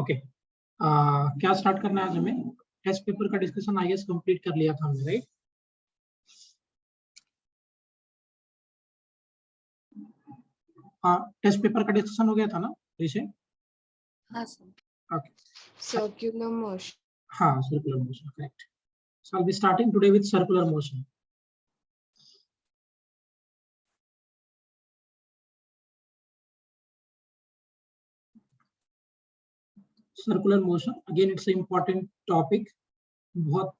Okay, क्या start करना है आज हमें? टेस्ट पेपर का डिस्कशन आई गेस कंप्लीट कर लिया था हमने, राइट? हाँ, टेस्ट पेपर का डिस्कशन हो गया था ना विषय? हाँ सर। Okay, circular motion. हाँ, circular motion, correct. So I'll be starting today with circular motion. Circular motion, again it's an important topic. बहुत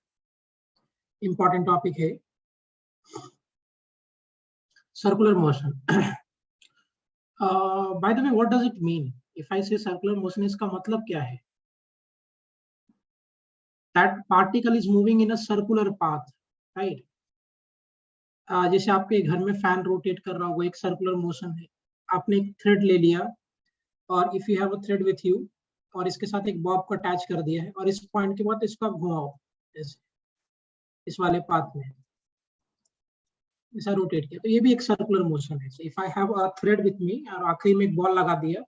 important topic है circular motion. By the way, what does it mean? If I say circular motion, इसका मतलब क्या है? That particle is moving in a circular path, right? जैसे आपके घर में फैन रोटेट कर रहा होगा, एक सर्कुलर मोशन है. आपने एक थ्रेड ले लिया और if you have a thread with you और इसके साथ एक बॉब को अटैच कर दिया है और इस पॉइंट के बाद इसको आप घुमाओ इस वाले पाथ में, ऐसा रोटेट किया तो ये भी एक सर्कुलर मोशन है. If I have a thread with me और आखिरी में एक बॉल लगा दिया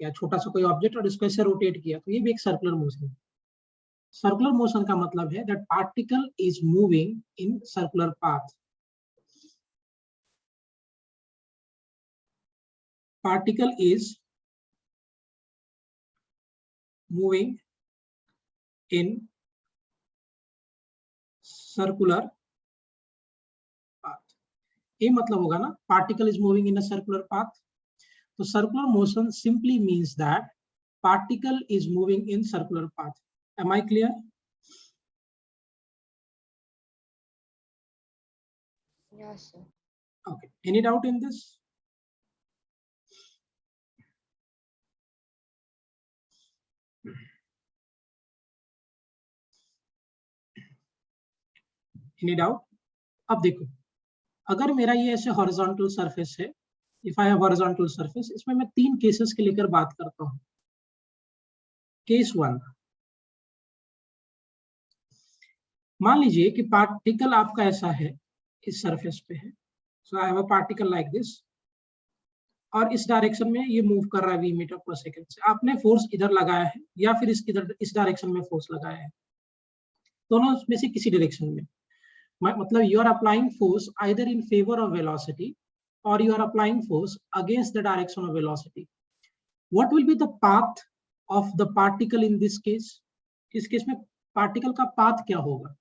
या छोटा सा कोई ऑब्जेक्ट और इसको ऐसे रोटेट किया तो ये भी एक सर्कुलर मोशन है. सर्कुलर मोशन का मतलब है that particle is moving in circular path. Particle is moving in circular path. ये मतलब होगा ना, particle is moving in a circular path. तो circular motion simply means that particle is moving in circular path. Am I clear? Yes sir. Okay. Any doubt in this? Any doubt? अब देखो, अगर मेरा ये ऐसे हॉरिजॉन्टल सरफेस है, if I have horizontal surface, इसमें मैं तीन केसेस के लेकर बात करता हूँ. केस वन, मान लीजिए कि पार्टिकल आपका ऐसा है, इस सरफेस पे है. So I have a particle like this और इस डायरेक्शन में ये मूव कर रहा है v मीटर पर सेकंड से. आपने फोर्स इधर लगाया है या फिर इस डायरेक्शन में फोर्स लगाया है, दोनों में से किसी डायरेक्शन में. मतलब you are applying force either in favour of velocity और you are applying force against the direction of velocity. What will be the path of the particle in this case? इस केस में particle का path क्या होगा?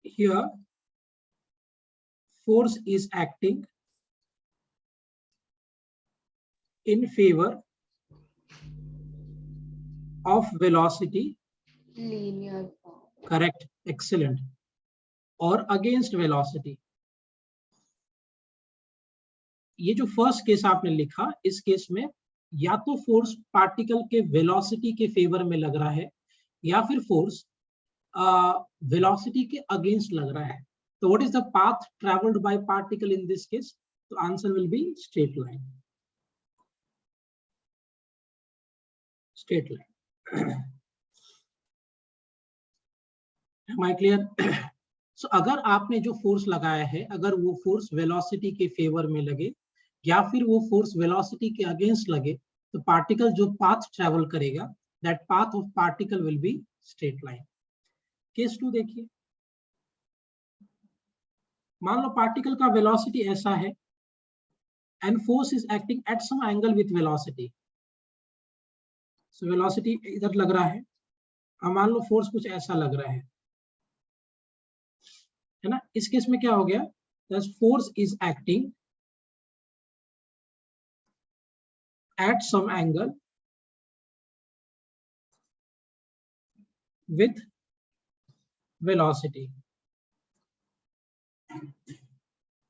Here force is acting in favor of velocity. Linear path. Correct, excellent. और against velocity. ये जो first case आपने लिखा, इस केस में या तो फोर्स पार्टिकल के वेलोसिटी के फेवर में लग रहा है या फिर फोर्स वेलोसिटी के अगेंस्ट लग रहा है. तो what is the path travelled by particle in this case? तो answer will be straight line. Straight line. Am I clear? So अगर आपने जो फोर्स लगाया है, अगर वो फोर्स वेलोसिटी के फेवर में लगे या फिर वो फोर्स वेलोसिटी के अगेंस्ट लगे, तो पार्टिकल जो पाथ ट्रेवल करेगा, that path of particle will be straight line. Case two देखिए, मान लो पार्टिकल का वेलोसिटी ऐसा है and force is acting at some angle with velocity. So velocity इधर लग रहा है, मान लो फोर्स कुछ ऐसा लग रहा है ना. इस केस में क्या हो गया? Force is acting at some angle with velocity.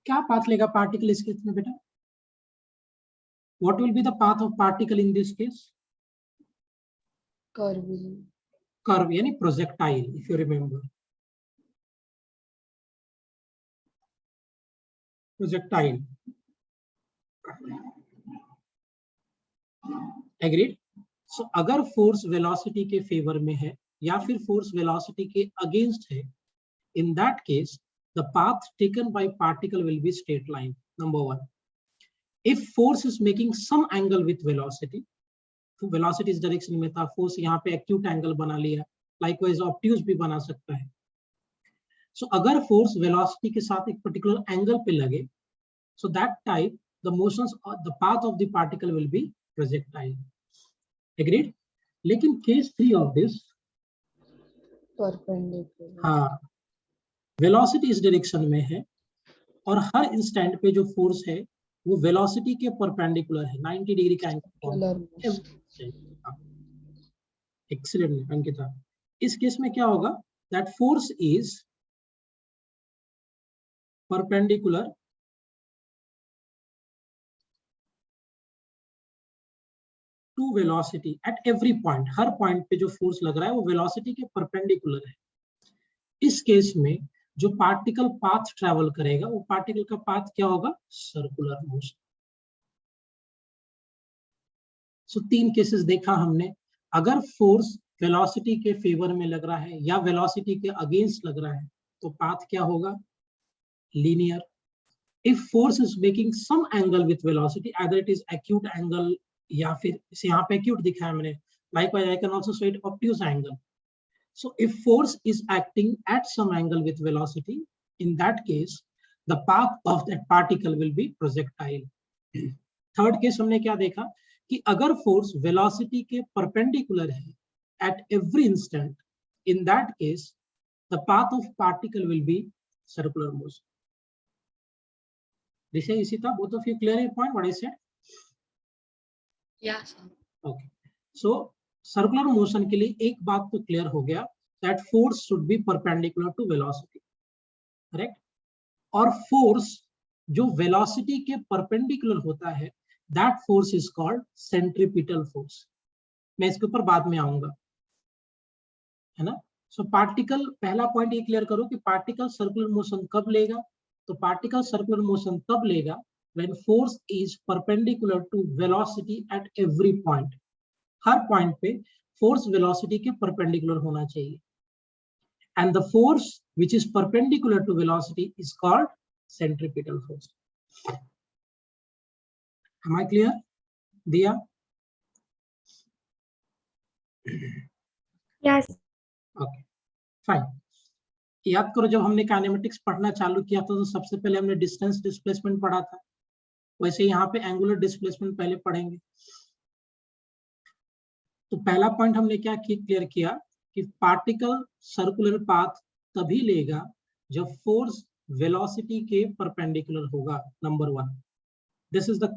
क्या पाथ लेगा पार्टिकल इस केस में बेटा? What will be the path of particle in this case? Curve यानी projectile. If you remember, projectile. Agreed? So अगर फोर्स वेलोसिटी के favour में है या फिर फोर्स वेलोसिटी के अगेंस्ट है, in that case the path taken by particle will be straight line. Number one. If force is making some angle with velocity, velocity इस direction में था, फोर्स यहाँ पे एक्यूट एंगल बना लिया, लाइकवाइज ऑब्ट्यूज भी बना सकता है। सो अगर फोर्स वेलोसिटी के साथ एक पर्टिकुलर एंगल पे लगे, so that type the motions or the path of the particle will be projectile. Agreed? लेकिन केस 3 ऑफ दिस, परपेंडिकुलर। हाँ, वेलोसिटी इस डायरेक्शन में है और हर इंस्टेंट पे जो फोर्स है वो वेलोसिटी के परपेंडिकुलर है, 90 डिग्री का एंगल। एक्सीलेंट अंकिता। इस केस में क्या होगा, that force is perpendicular to velocity at every point, हर पॉइंट पे जो फोर्स लग रहा है वो वेलोसिटी के परपेंडिकुलर है। इस केस में जो पार्टिकल पाथ ट्रेवल करेगा वो पार्टिकल का पाथ क्या होगा, सर्कुलर मोशन। सो 3 केसेस देखा हमने। अगर फोर्स वेलोसिटी के फेवर में लग रहा है या वेलोसिटी के अगेंस्ट लग रहा है तो पाथ क्या होगा, linear. If force is making some angle with velocity, either it is acute angle या फिर इसे यहाँ पे acute दिखाया मैंने, likewise I can also say it obtuse angle. So if force is acting at some angle with velocity, in that case the path of that particle will be projectile. Third case हमने क्या देखा कि अगर force velocity के perpendicular है at every instant, in that case the path of particle will be circular motion. This is Isita, both of you clear your point what I said? Yeah, sir. Okay. So circular motion के लिए एक बात तो clear हो गया, that force should be perpendicular to velocity, correct? और force जो velocity के परपेंडिकुलर होता है, that force is called centripetal force. मैं इसके ऊपर बाद में आऊंगा, है ना? सो पार्टिकल, पहला पॉइंट ये क्लियर करो कि पार्टिकल सर्कुलर मोशन कब लेगा, तो पार्टिकल सर्कुलर मोशन तब लेगा when force is perpendicular to velocity at every point. Her point पे फोर्स वेलोसिटी के परपेंडिकुलर होना चाहिए, and the force which is perpendicular to velocity is called centripetal force. Am I clear, Diya? Yes. Okay, fine. याद करो जब हमने kinematics पढ़ना चालू किया था तो सबसे पहले हमने डिस्टेंस डिस्प्लेसमेंट पढ़ा था, वैसे यहाँ पे एंगुलर डिस्प्लेसमेंट पहले पढ़ेंगे। तो पहला पॉइंट हमने क्या क्लियर किया कि पार्टिकल सर्कुलर पाथ तभी लेगा जब फोर्स वेलोसिटी के परपेंडिकुलर होगा, number 1। This is the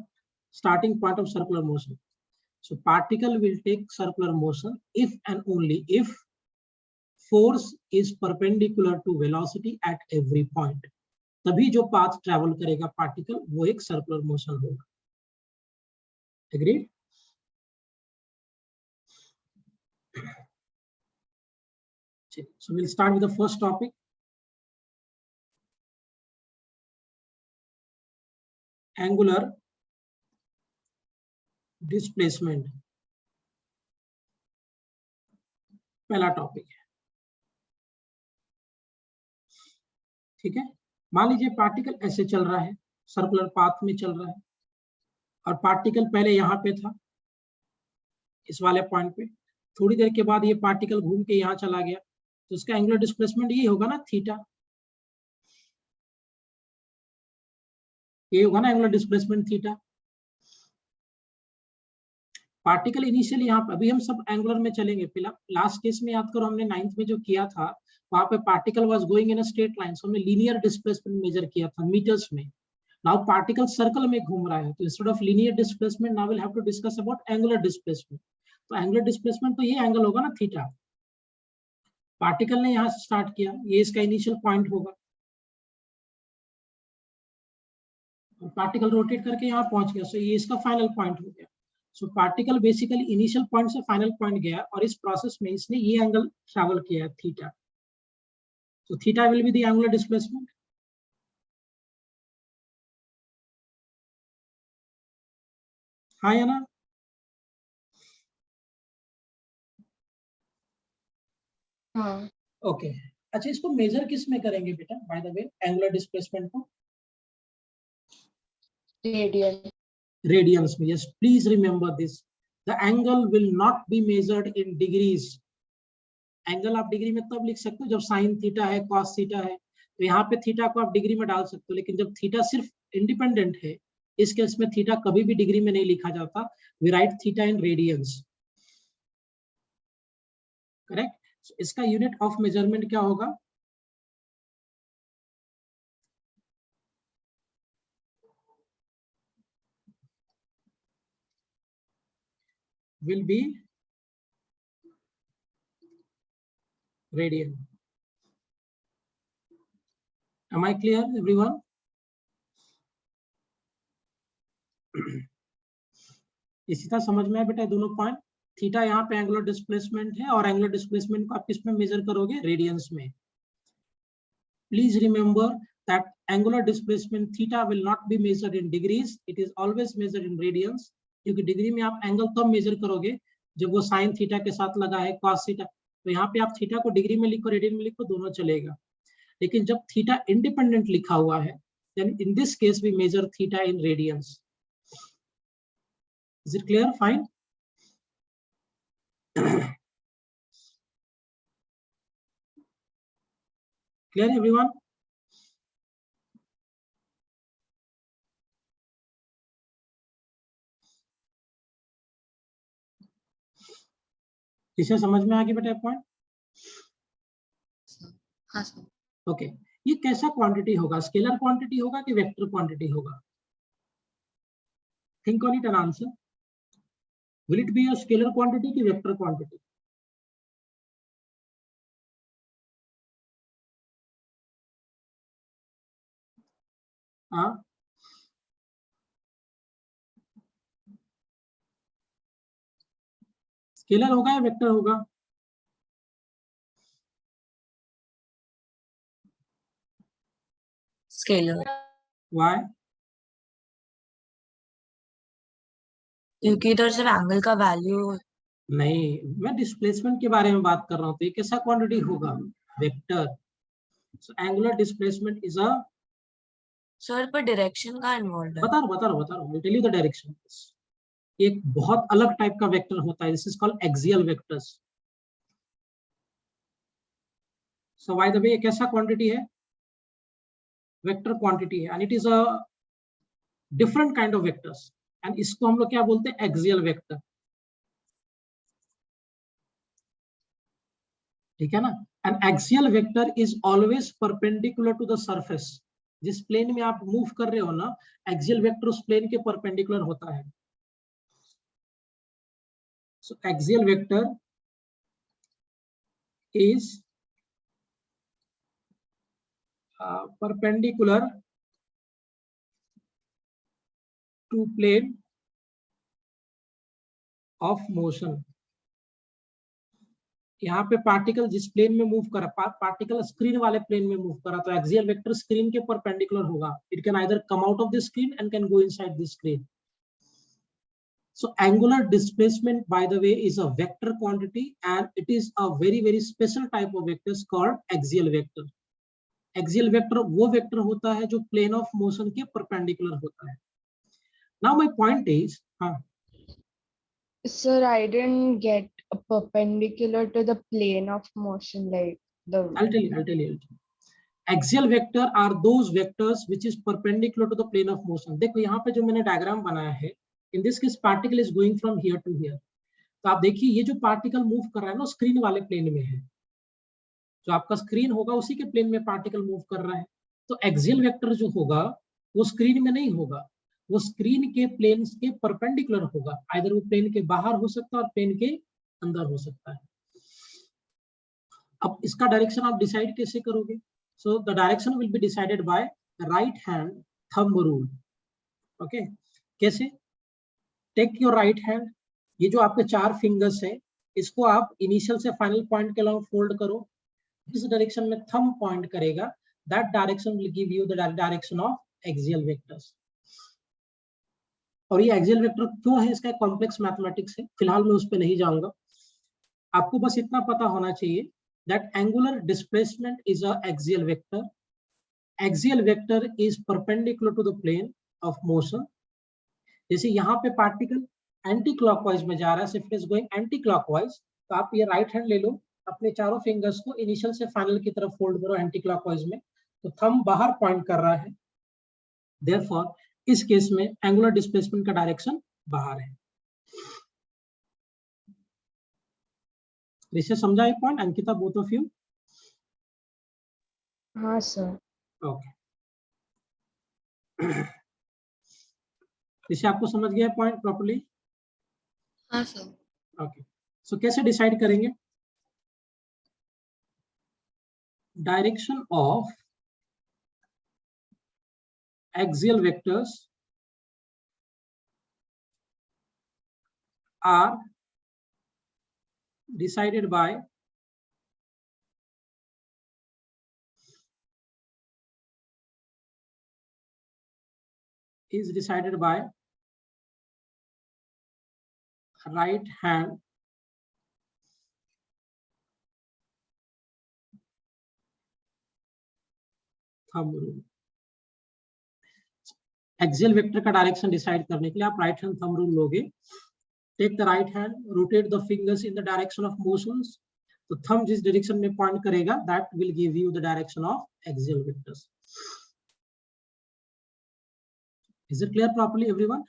starting point of circular motion. So particle will take circular motion if and only if force is perpendicular to velocity at every point, तभी जो path travel करेगा particle वो एक circular motion होगा। Agreed? So we'll start with the first topic. Angular displacement. पहला topic है, ठीक है। मान लीजिए पार्टिकल ऐसे चल रहा है, सर्कुलर पाथ में चल रहा है और पार्टिकल पहले यहाँ पे था इस वाले पॉइंट पे, थोड़ी देर के बाद ये पार्टिकल घूम के यहाँ चला गया, तो इसका एंगुलर डिस्प्लेसमेंट ये होगा ना, थीटा। ये होगा ना angular displacement theta. Particle initially यहाँ पे, अभी हम सब एंगुलर में चलेंगे, लास्ट केस में याद करो हमने 9th में जो किया था वहां पे particle was going in a straight line, so हमने लीनियर डिस्प्लेसमेंट मेजर किया था मीटर्स में। नाउ पार्टिकल सर्कल में घूम रहा है, तो instead of linear displacement now will have to discuss about angular displacement. तो एंगुलर डिस्प्लेसमेंट तो ये एंगल होगा ना, थीटा। पार्टिकल ने यहाँ से स्टार्ट किया, ये इसका इनिशियल पॉइंट होगा, पार्टिकल रोटेट करके यहाँ पहुंच गया, सो ये इसका फाइनल पॉइंट हो गया। So particle basically initial point से फाइनल पॉइंट गया और इस प्रोसेस में इसने ये एंगल ट्रैवल किया है, theta. So theta will be the angular displacement. हाँ या ना? हाँ। ओके, अच्छा इसको मेजर किस में करेंगे बेटा, bye the way, angular displacement को? रेडियल। रेडियंस में. Yes, please remember this. The angle will not be measured in degrees. Angle आप डिग्री में तब लिख सकते हो जब साइन थीटा है, कॉस थीटा है. तो यहाँ पे थीटा को आप डिग्री में डाल सकते हो, लेकिन जब थीटा सिर्फ इंडिपेंडेंट है, इस केस में थीटा कभी भी डिग्री में नहीं लिखा जाता. We write theta in radians. Correct. इसका यूनिट ऑफ मेजरमेंट क्या होगा? will be radian. Am I clear, everyone? इसी तरह समझ में आया बेटा दोनों पॉइंट. थीटा यहाँ पे एंगुलर डिस्प्लेसमेंट है और एंगुलर डिस्प्लेसमेंट को आप किस में मेजर करोगे? रेडियंस में. Please remember that angular displacement theta will not be measured in degrees, it is always measured in radiance. क्योंकि डिग्री में आप एंगल तब मेजर करोगे जब वो साइन थीटा के साथ लगा है, कॉस थीटा. तो यहाँ पे आप थीटा को डिग्री में लिखो, रेडियन में लिखो, दोनों चलेगा. लेकिन जब थीटा इंडिपेंडेंट लिखा हुआ है, then in this case we measure theta in radians. Is it clear? Fine. Clear, everyone? इसे समझ में आ गया बेटा पॉइंट? हाँ सर. ओके. ये कैसा क्वांटिटी होगा? स्केलर क्वांटिटी होगा कि वेक्टर क्वांटिटी होगा? Think on it and answer. Will it be a scalar quantity कि वेक्टर क्वांटिटी? हाँ, स्केलर होगा या वेक्टर होगा? स्केलर. व्हाई? क्योंकि इधर सिर्फ एंगल का वैल्यू. नहीं, मैं डिस्प्लेसमेंट के बारे में बात कर रहा हूँ. तो ये कैसा क्वांटिटी होगा? Vector. So angular displacement is a. Sir पर डायरेक्शन का इन्वॉल्व है. बता रहा हूँ. Tell you the direction. एक बहुत अलग टाइप का वेक्टर होता है. This is called axial vectors. So by the way ये कैसा क्वांटिटी है? वेक्टर क्वांटिटी है, and it is a different kind of vectors. And इसको हम लोग क्या बोलते हैं? Axial vector. ठीक है ना? An axial vector is always perpendicular to the surface. जिस प्लेन में आप मूव कर रहे हो ना, एक्सियल वेक्टर उस प्लेन के परपेंडिकुलर होता है. So axial vector is perpendicular to plane of motion. यहाँ पे पार्टिकल जिस प्लेन में मूव कर रहा, पार्टिकल स्क्रीन वाले प्लेन में मूव कर रहा, तो एक्सियल वेक्टर स्क्रीन के परपेंडिकुलर होगा. It can either come out of the screen and can go inside the screen. So angular displacement, by the way, is a vector quantity, and it is a very special type of vectors called axial vector. Axial vector वो vector होता है जो plane of motion के perpendicular होता है. Now my point is, Sir, I didn't get a perpendicular to the plane of motion, like the. I'll tell you. Axial vector are those vectors which is perpendicular to the plane of motion. देखो यहाँ पे जो मैंने diagram बनाया है, in this case particle is going from here to here. तो आप देखिए ये जो पार्टिकल मूव कर रहा है ना, स्क्रीन वाले प्लेन में है. जो आपका स्क्रीन होगा उसी के प्लेन में पार्टिकल मूव कर रहा है. तो एक्सियल वेक्टर जो होगा वो स्क्रीन में नहीं होगा, वो स्क्रीन के प्लेन के परपेंडिकुलर होगा. आइदर वो प्लेन के बाहर हो सकता है और प्लेन के अंदर हो सकता है. अब इसका डायरेक्शन आप डिसाइड कैसे करोगे? So the direction will be decided by right hand thumb rule. Okay, कैसे? Take your right hand. ये जो आपके 4 फिंगर्स है, इसको आप इनिशियल से फाइनल पॉइंट के अलावा फोल्ड करो. जिस डायरेक्शन में थंब पॉइंट करेगा, that direction will give you the direction of axial vectors. और ये एक्सियल वेक्टर क्यों है, इसका कॉम्प्लेक्स मैथमेटिक्स है, फिलहाल मैं उस पर नहीं जाऊंगा. आपको बस इतना पता होना चाहिए that angular displacement is a axial vector. Axial vector is perpendicular to the plane of motion. जैसे यहाँ पे पार्टिकल एंटी क्लॉकवाइज में जा रहा है, if it is going anti clockwise, तो आप ये राइट हैंड ले लो, अपने चारों फिंगर्स को इनिशियल से फाइनल की तरफ फोल्ड करो एंटी क्लॉकवाइज में, तो थंब बाहर पॉइंट कर रहा है, देयरफॉर इस केस में एंगुलर डिस्प्लेसमेंट का डायरेक्शन बाहर है। इसे समझा ये point Ankita, both of you? हाँ सर। ओके, इसे आपको समझ गया पॉइंट प्रॉपर्ली? हाँ सर। ओके, सो कैसे डिसाइड करेंगे? Direction of axial vectors are decided by right hand thumb rule। Axial vector का डायरेक्शन डिसाइड करने के लिए आप राइट हैंड थंब रूल लोगे। Take the right hand, rotate the fingers in the direction of motions, तो thumb जिस direction में point करेगा that will give you the direction of axial vectors. Is it clear properly everyone?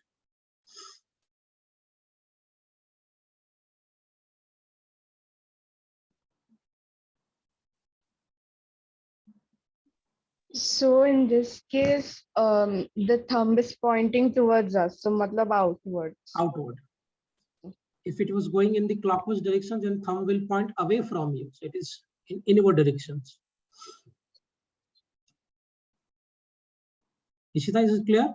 So in this case, the thumb is pointing towards us, so matlab outwards. Outward. If it was going in the clockwise direction, then thumb will point away from you. So it is in inward directions. Ishita, is it clear?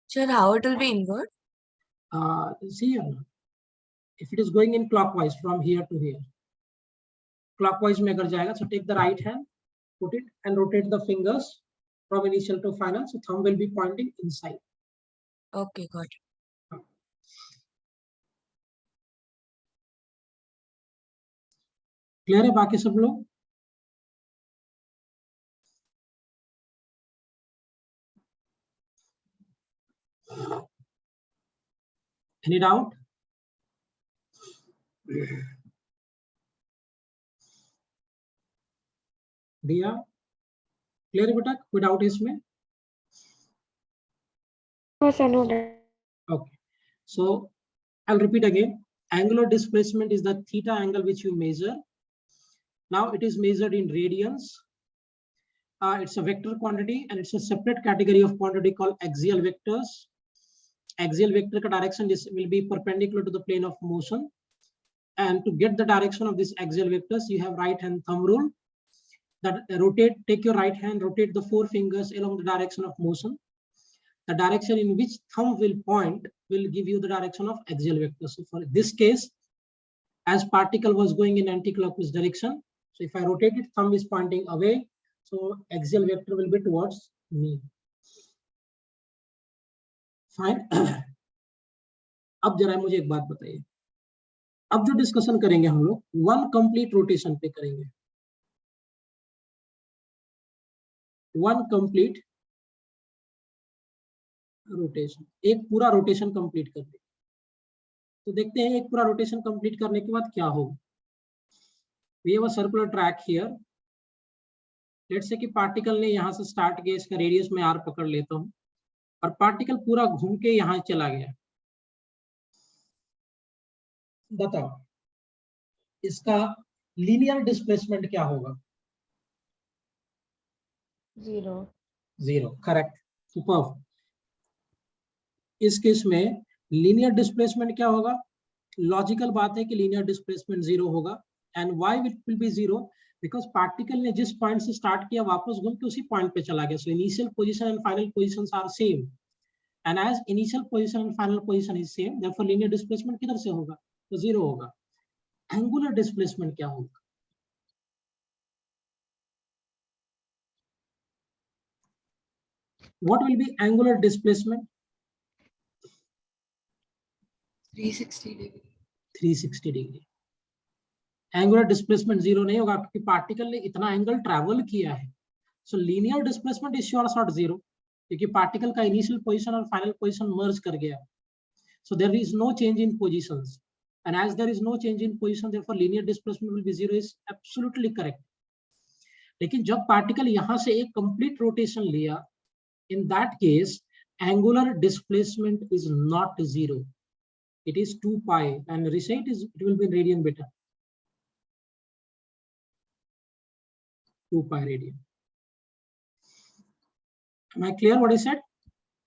Sir, how it will be inward? See here. If it is going in clockwise from here to here, clockwise में अगर जाएगा, so take the right hand, put it and rotate the fingers from initial to final. So thumb will be pointing inside. Okay, got it. Clear है बाकी सब लोग? Any doubt? दिया clear है बेटा, कोई डाउट है इसमें? Okay, so I'll repeat again. Angular displacement is the theta angle which you measure. Now it is measured in radians. It's a vector quantity and it's a separate category of quantity called axial vectors. Axial vector ka direction will be perpendicular to the plane of motion. And to get the direction of these axial vectors, you have right hand thumb rule. That rotate, take your right hand, rotate the four fingers along the direction of motion. The direction in which thumb will point will give you the direction of axial vector. So for this case, as particle was going in anti-clockwise direction, so if I rotate it, thumb is pointing away, so axial vector will be towards me. Fine. अब जरा मुझे एक बात बताइए, अब जो discussion करेंगे हम लोग वन कंप्लीट रोटेशन पे करेंगे, वन कंप्लीट रोटेशन, एक पूरा रोटेशन कंप्लीट कर दे। तो देखते हैं एक पूरा रोटेशन कंप्लीट करने के बाद क्या होगा। We have a circular track here. Let's say कि पार्टिकल ने यहाँ से स्टार्ट किया, इसका रेडियस में r पकड़ लेता हूँ और पार्टिकल पूरा घूम के यहाँ चला गया। बताओ इसका लीनियर डिस्प्लेसमेंट क्या होगा? Zero, correct, superb. इस केस में लीनियर डिस्प्लेसमेंट क्या होगा? लॉजिकल बात है कि लीनियर डिस्प्लेसमेंट जीरो होगा। And why it will be zero? Because particle ने जिस पॉइंट से स्टार्ट किया वापस घूम के उसी पॉइंट पे चला गया। So initial position and final positions are same, and as initial position and final position is same, therefore linear displacement किधर से होगा? तो जीरो होगा। एंगुलर डिस्प्लेसमेंट क्या होगा? What will B angular displacement? 360 degree. 360 degree. Angular displacement zero नहीं होगा क्योंकि पार्टिकल ने इतना एंगल ट्रैवल किया है। सो linear displacement is sure not zero. क्योंकि पार्टिकल का इनिशियल पोजीशन और फाइनल पोजीशन मर्ज कर गया, so there is no change in positions, and as there is no change in position, therefore linear displacement will be 0 is absolutely correct. लेकिन जब particle यहां से एक कंप्लीट रोटेशन लिया, in that case angular displacement is not 0, it is 2 pi, and recite is it will be in radian beta, 2 pi radian. Am I clear what I said?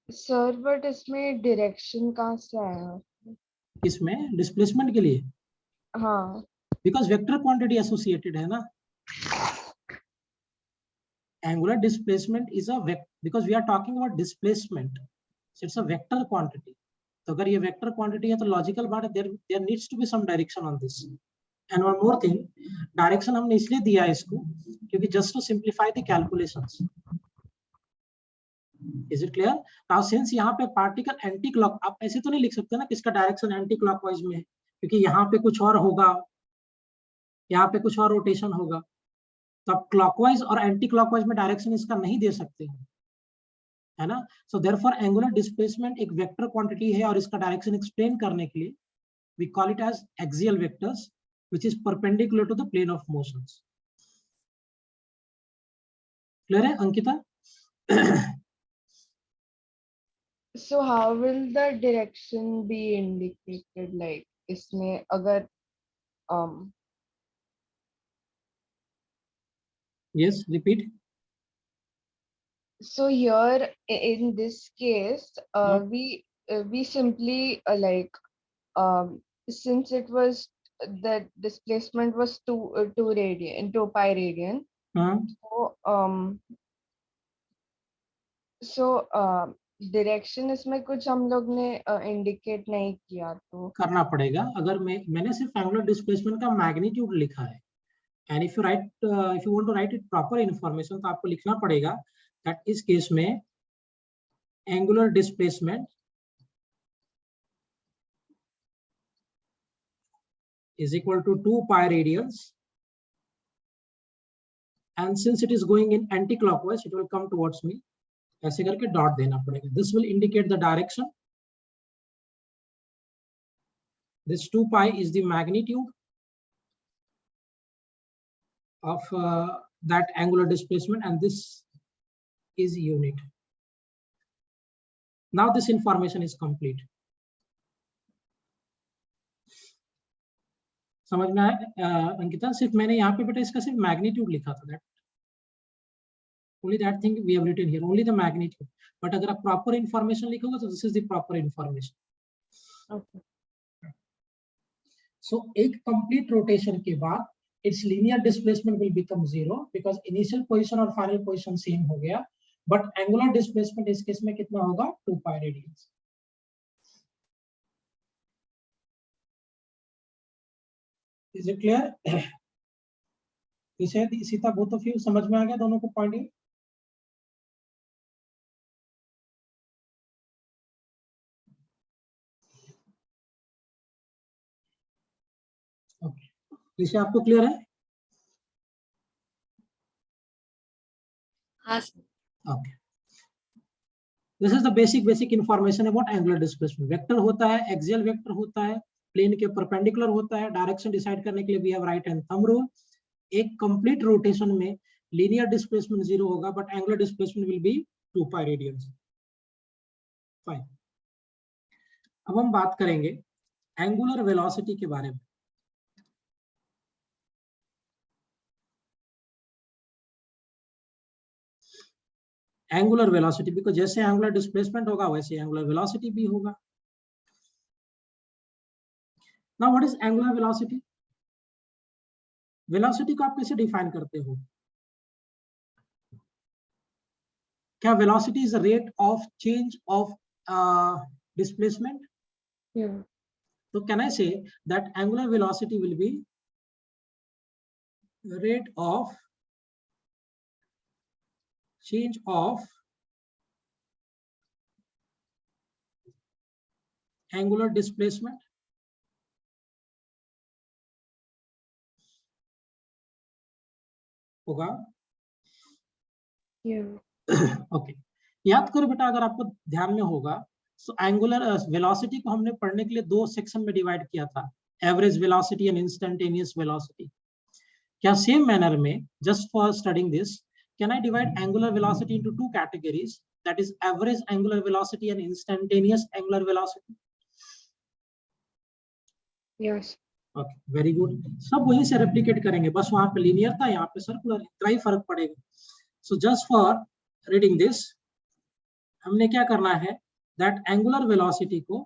Sir but इसमें direction कहाँ से आया? इसमें displacement के लिए? हाँ, because vector quantity associated है ना. Angular displacement is a vector because we are talking about displacement, so it's a vector quantity. तो अगर ये वेक्टर क्वांटिटी है तो लॉजिकल बात है, there needs to be some direction on this. And one more thing, direction हमने इसलिए दिया है इसको क्योंकि just to simplify the calculations. Is it clear? Now since यहाँ पे पार्टिकल एंटी क्लॉक, आप ऐसे तो नहीं लिख सकते ना कि इसका डायरेक्शन एंटी क्लॉकवाइज में है, क्योंकि यहाँ पे कुछ और होगा, यहाँ पे कुछ और रोटेशन होगा, तो आप क्लॉकवाइज और एंटी क्लॉकवाइज में डायरेक्शन इसका नहीं दे सकते हैं, है ना. सो देयरफॉर एंगुलर डिस्प्लेसमेंट एक वेक्टर क्वांटिटी है और इसका डायरेक्शन एक्सप्लेन करने के लिए we call it as axial vectors which is perpendicular to the plane of motions. Clear है Ankita? so how will the direction be indicated? Like इसमें अगर yes, repeat. So here in this case, we simply since it was the displacement was 2 radian, 2 pi radian. So direction इसमें कुछ हम लोग ने indicate नहीं किया, तो करना पड़ेगा. अगर मैंने सिर्फ एंगुलर डिस्प्लेसमेंट का मैग्नीट्यूड लिखा है, and if you want to write it proper information, तो आपको लिखना पड़ेगा दैट इस केस में angular displacement is equal to 2 pi radians, and since it is going in anti-clockwise, it will come towards me. ऐसे करके डॉट देना पड़ेगा. This will indicate the direction. This 2 pi is the magnitude of that angular displacement, and this is unit. Now this information is complete. समझ में आया अंकिता? सिर्फ मैंने यहाँ पे बेटा इसका सिर्फ मैग्नीट्यूड लिखा था, that only that thing we have written here, only the magnitude. But अगर आप प्रॉपर इंफॉर्मेशन लिखोगे तो this is the proper information. okay. So एक complete rotation के बाद its linear displacement will become 0 because initial position और final position same हो गया, but angular displacement इस केस में कितना होगा? 2 pi radians. Is it clear? इसे सीता both of you समझ में आ गया दोनों को पॉइंट? ओके, इसे आपको क्लियर है? हाँ sir. Okay. This is the basic information about angular displacement. Vector होता है, axial vector होता है, प्लेन के परपेंडिकुलर होता है. डायरेक्शन डिसाइड करने के लिए we have right hand thumb rule. एक कंप्लीट रोटेशन में लीनियर डिस्प्लेसमेंट 0 होगा, but angular displacement will be 2 pi radians. Fine. अब हम बात करेंगे एंगुलर वेलोसिटी के बारे में. एंगुलर वेलोसिटी, बिकॉज जैसे एंगुलर डिस्प्लेसमेंट होगा वैसे एंगुलर वेलोसिटी भी होगा. Now what is angular velocity? Velocity को आप कैसे डिफाइन करते हो? क्या velocity is rate of change of displacement? Yeah. So can I say that angular velocity will be rate of change of angular displacement? होगा. Yeah. Okay. याद करो बेटा, अगर आपको ध्यान में होगा, सो एंगुलर वेलोसिटी को हमने पढ़ने के लिए 2 सेक्शन में डिवाइड किया था, average velocity and instantaneous velocity. क्या सेम मैनर में, just for studying this, can I divide angular velocity into 2 categories, that is average angular velocity and instantaneous angular velocity? Yes. Okay, very good. सब वहीं से replicate करेंगे, बस वहां पे linear था, यहाँ पे सर्कुलर, इतना ही फर्क पड़ेगा। So just for reading this, हमने क्या करना है, दैट एंगुलर वेलोसिटी को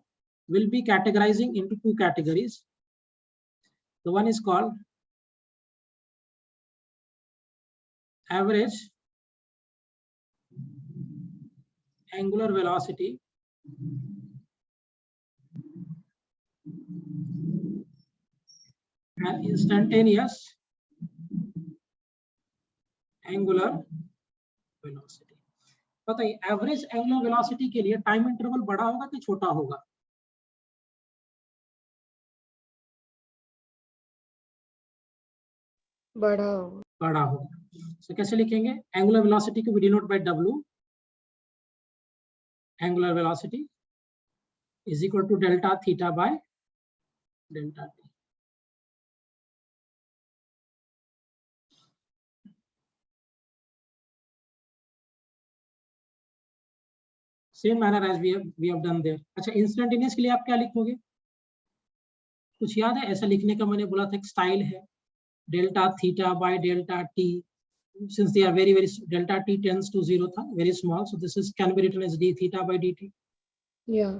will be categorising into 2 categories. The one is called average angular velocity and instantaneous angular velocity। बताइए, एवरेज एंगुलर वेलोसिटी के लिए टाइम इंटरवल बड़ा होगा कि छोटा होगा? बड़ा होगा। सो कैसे लिखेंगे? एंगुलर वेलोसिटी को we denote by W, angular velocity is equal to delta theta by delta t. Same manner as we have done there. अच्छा, इंस्टेंटेनियस के लिए आप क्या लिखोगे? कुछ याद है? ऐसा लिखने का मैंने बोला था, एक स्टाइल है, delta theta by delta T. Since they are very delta t tends to 0 tha, very small, so this is can be written as d theta by dt. Yeah.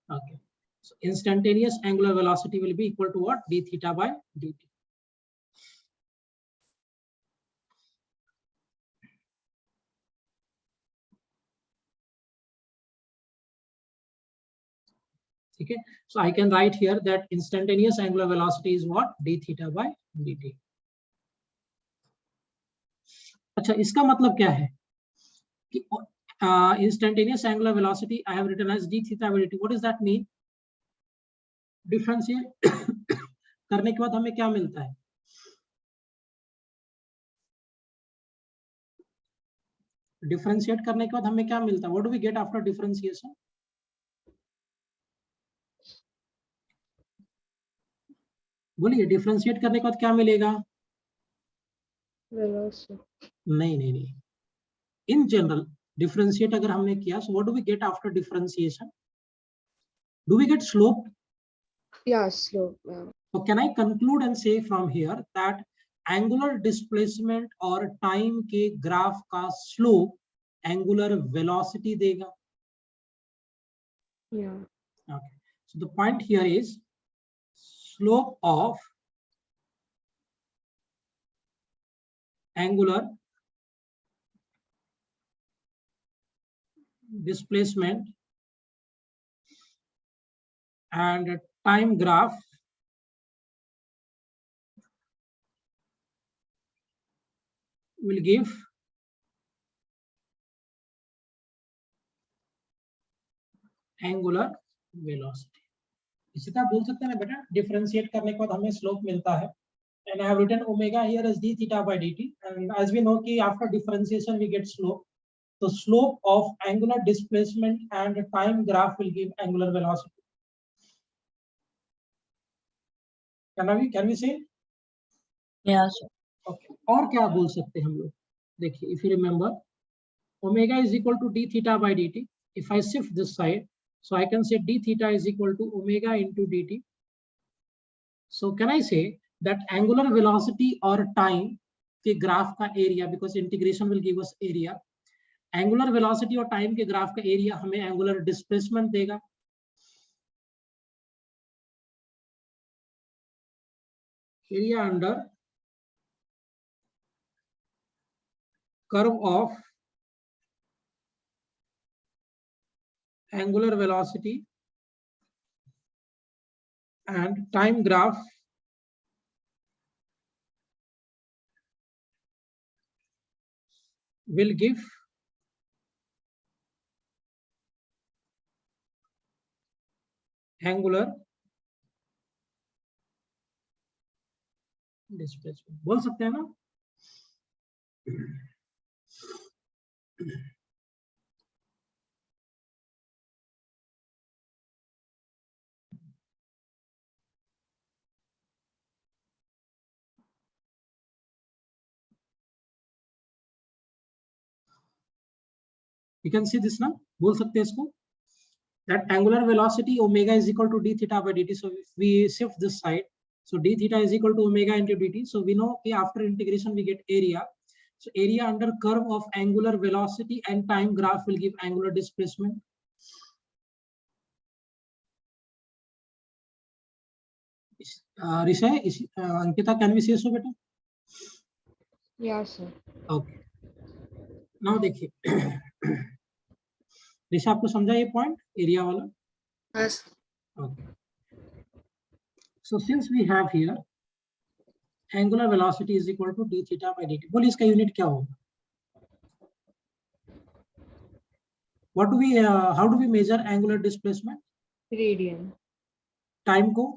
Okay, so instantaneous angular velocity will be equal to what? D theta by dt. Okay, so I can write here that instantaneous angular velocity is what? D theta by dt. अच्छा, इसका मतलब क्या है कि instantaneous angular velocity I have written as d theta by dt. What does that mean? Differentiate करने के बाद हमें क्या मिलता है? डिफरेंशिएट करने के बाद हमें क्या मिलता है? What do we get after differentiation? बोलिए, डिफरेंशिएट करने के बाद क्या मिलेगा? नहीं, इन जनरल डिफरेंशिएट अगर हमने किया, so what do we get after differentiation? Do we get slope? Yeah, slope. Yeah. So can I conclude and say from here that angular displacement और time के ग्राफ का slope angular velocity देगा? Yeah. Okay, so the point here is slope of angular displacement and time graph will give angular velocity. इसी तरह बोल सकते हैं ना बेटा, डिफरेंशिएट करने के बाद हमें स्लोप मिलता है, and I have written omega here as d theta by dt, and as we know कि after differentiation we get slope. The slope of angular displacement and time graph will give angular velocity. Can we say? Yeah, sir. Okay. और क्या बोल सकते हैं हम लोग? देखिए, if you remember, omega is equal to d theta by dt. If I shift this side, so I can say d theta is equal to omega into dt. So can I say that angular velocity or time के graph का area, because integration will give us area, angular velocity और time के graph का area हमें angular displacement देगा। Area under curve of angular velocity and time graph will give angular displacement। बोल सकते हैं ना? You can see this now. बोल सकते हैं इसको. That angular velocity omega is equal to d theta by dt. So if we shift this side, so d theta is equal to omega into dt. So we know after integration we get area. So area under curve of angular velocity and time graph will give angular displacement. Rishay, Ankita, can we say so better? Yes, sir. Okay. Now देखिए ऋषा आपको समझा ये point area वाला? Yes. Okay. So since we have here angular velocity is equal to d theta by dt. बोलिए इसका unit क्या होगा? What do we how do we measure angular displacement? Radian. Time को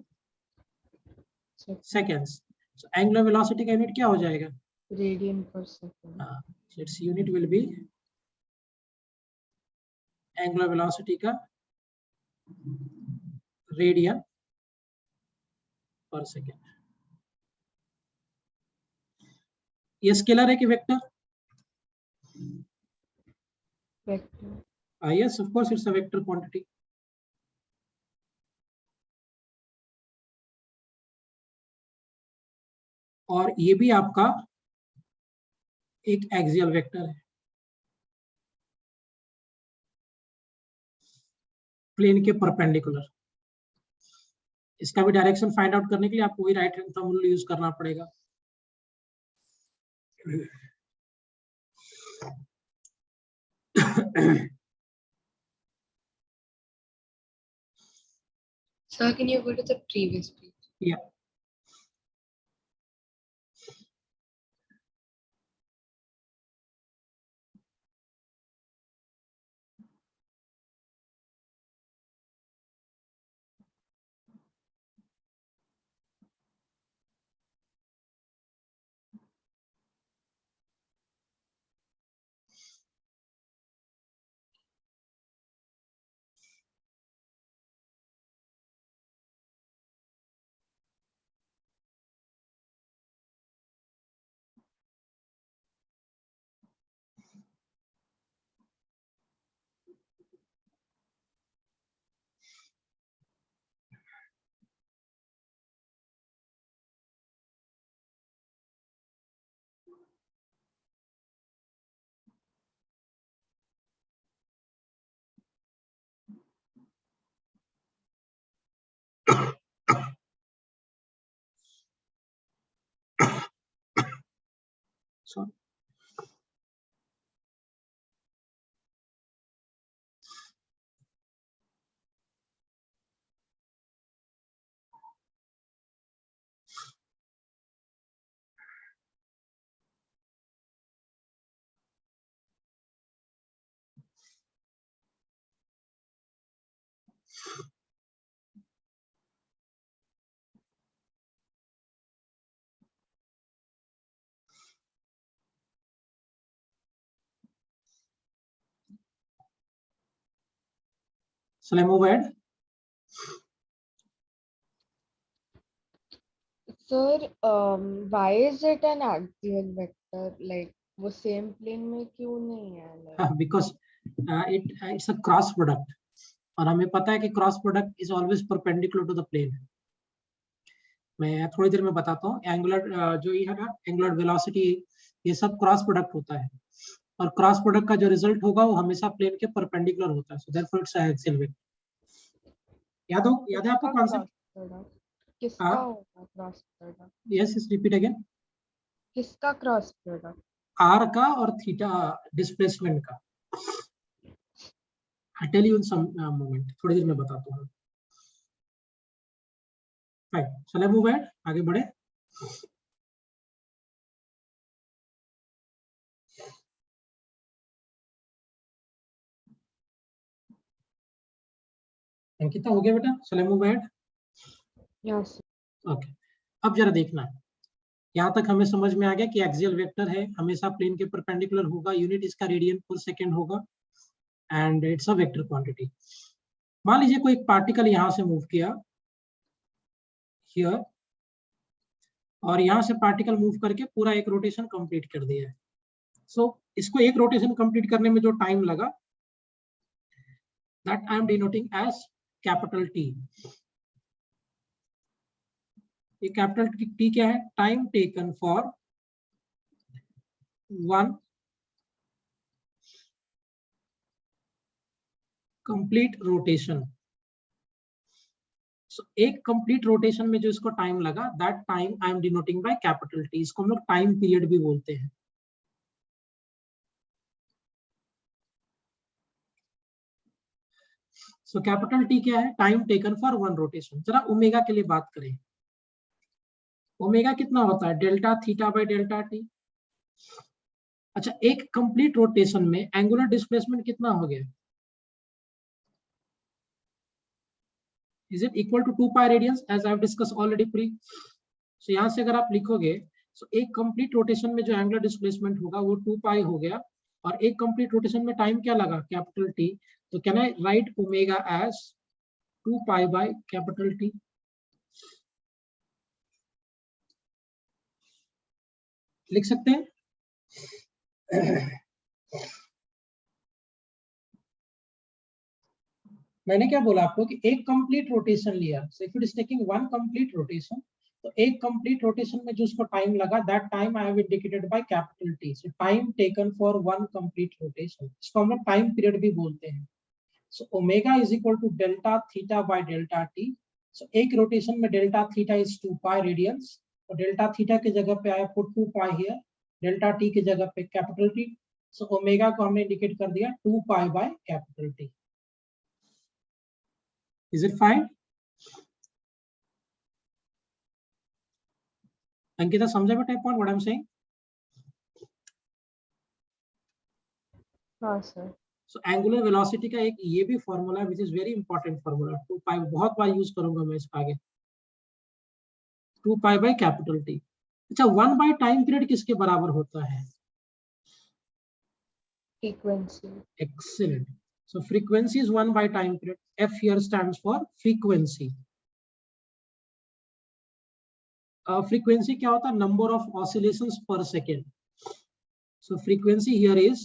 seconds. So angular velocity का unit क्या हो जाएगा? Radian per second. Its unit will be angular velocity का radian per second. ये स्केलर है कि vector? Vector. Yes, of course it's a vector quantity. और ये भी आपका एक एक्सियल वेक्टर है, प्लेन के परपेंडिकुलर. इसका भी डायरेक्शन फाइंड आउट करने के लिए आपको वही right hand thumb rule use करना पड़ेगा. Sir, can you go to the previous page? Yeah. Sorry. Shall I move ahead? Sir, why is it an axial vector? Like वो same plane में क्यों नहीं है? Like, Because it's a cross product. और हमें पता है कि cross product is always perpendicular to the plane. मैं थोड़ी देर में बताता हूँ. एंगुलर जो ये है ना, एंगुलर वेलोसिटी, ये सब क्रॉस प्रोडक्ट होता है, और क्रॉस प्रोडक्ट का जो रिजल्ट होगा वो हमेशा प्लेन के परपेंडिकुलर होता है. So therefore it's axial vector. याद है आपको कॉन्सेप्ट? किसका होगा cross product? Yes, repeat again. किसका क्रॉस प्रोडक्ट? आर का और थीटा डिस्प्लेसमेंट का. I tell you in some moment. थोड़ी देर में बताता हूँ. Fine. Shall I move ahead? आगे बढ़े. अंकिता हो गया बेटा? Shall I move ahead? Yes. Okay. अब जरा देखना, यहाँ तक हमें समझ में आ गया कि एक्सियल वेक्टर है, हमेशा प्लेन के परपेंडिकुलर होगा, यूनिट इसका रेडियन पर सेकंड होगा, and it's a vector quantity. मान लीजिए कोई एक पार्टिकल यहाँ से मूव किया हियर, और यहाँ से पार्टिकल मूव करके पूरा एक रोटेशन कंप्लीट कर दिया है. सो इसको एक रोटेशन कंप्लीट करने में जो टाइम लगा that I am denoting as capital T. ये कैपिटल T क्या है? Time taken for one complete rotation. So, एक कंप्लीट रोटेशन में जो इसको टाइम लगा, that time I am denoting by capital T. इसको हम लोग टाइम पीरियड भी बोलते हैं. सो कैपिटल T क्या है? Time taken for one rotation. जरा ओमेगा के लिए बात करें. ओमेगा कितना होता है? Delta theta by delta T. अच्छा, एक कंप्लीट रोटेशन में एंगुलर डिस्प्लेसमेंट कितना हो गया? Is it equal to 2 pi radians as I have discussed already pre? So यहाँ से अगर आप लिखोगे, so एक कंप्लीट रोटेशन में जो एंगुलर डिस्प्लेसमेंट होगा वो 2 pi हो गया, और एक कंप्लीट रोटेशन में टाइम क्या लगा? Capital T. तो can I write omega as 2 pi by capital T? लिख सकते हैं. मैंने क्या बोला आपको कि एक कंप्लीट रोटेशन लिया. So if it is taking one complete rotation, तो एक कंप्लीट रोटेशन में जो उसको टाइम लगा, that time I have indicated by capital T. So time taken for one complete rotation, इसको हम लोग टाइम पीरियड भी बोलते हैं. So omega is equal to delta theta by delta T. So एक रोटेशन में delta theta is 2 pi radians, और delta theta की जगह पे आया put 2 pi here, delta T की जगह पे कैपिटल T. सो ओमेगा को हमने इंडिकेट कर दिया 2 pi by capital T. Is it fine? Ankita, समझा बेटा point what I am saying? हाँ सर. सो एंगुलर वेलोसिटी का एक ये भी फॉर्मूला है which is very important formula. 2 पाई बहुत बार यूज करूंगा मैं इसका आगे. 2 पाई बाय कैपिटल T. अच्छा, 1 बाय टाइम पीरियड किसके बराबर होता है? Frequency. Excellent. So frequency is 1 by time period. F here stands for frequency. Frequency क्या होता है? Number of oscillations per second. So frequency here is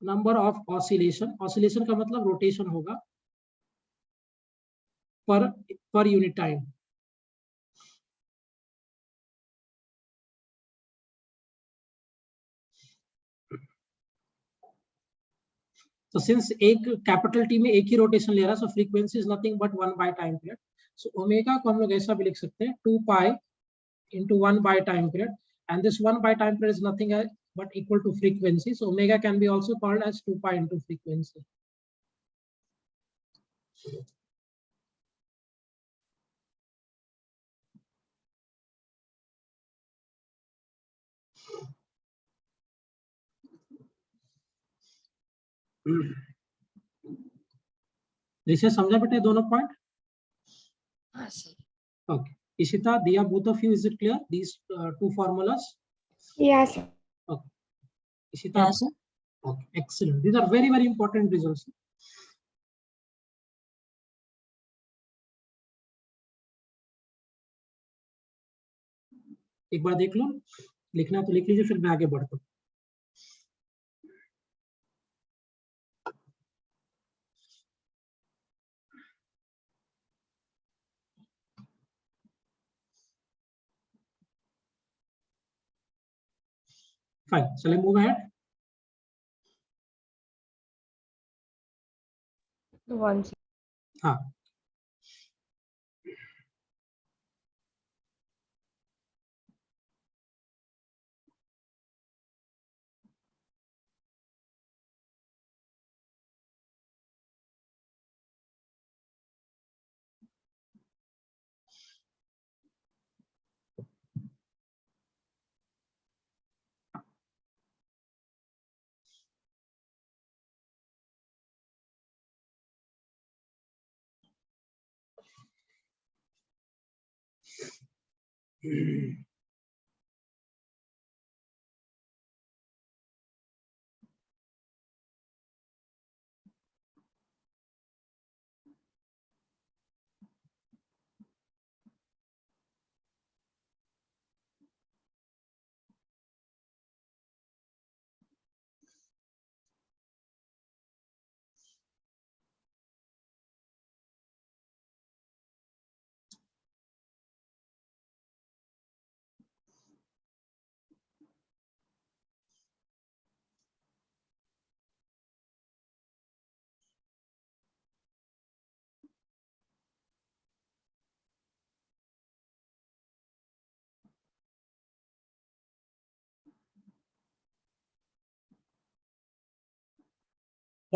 number of oscillation. Oscillation का मतलब rotation होगा per unit time. So since एक capital T में एक ही rotation ले रहा है, so frequency is nothing but 1 by time period. So omega को हम लोग ऐसा भी लिख सकते हैं 2 pi into 1 by time period, and this 1 by time period is nothing but equal to frequency. So omega can be also called as 2 pi into frequency. ऋषि, समझा बेटा दोनों पॉइंट? हाँ sir. Okay. Ishita, Diya, both of you, is it clear? These two formulas? Yes. Okay. Ishita, Yes. आपको? Okay, excellent. These are very, very important results. एक बार देख लो, लिखना तो लिख लीजिए, फिर मैं आगे बढ़ता हूँ. Fine. Shall I move ahead? One. हाँ.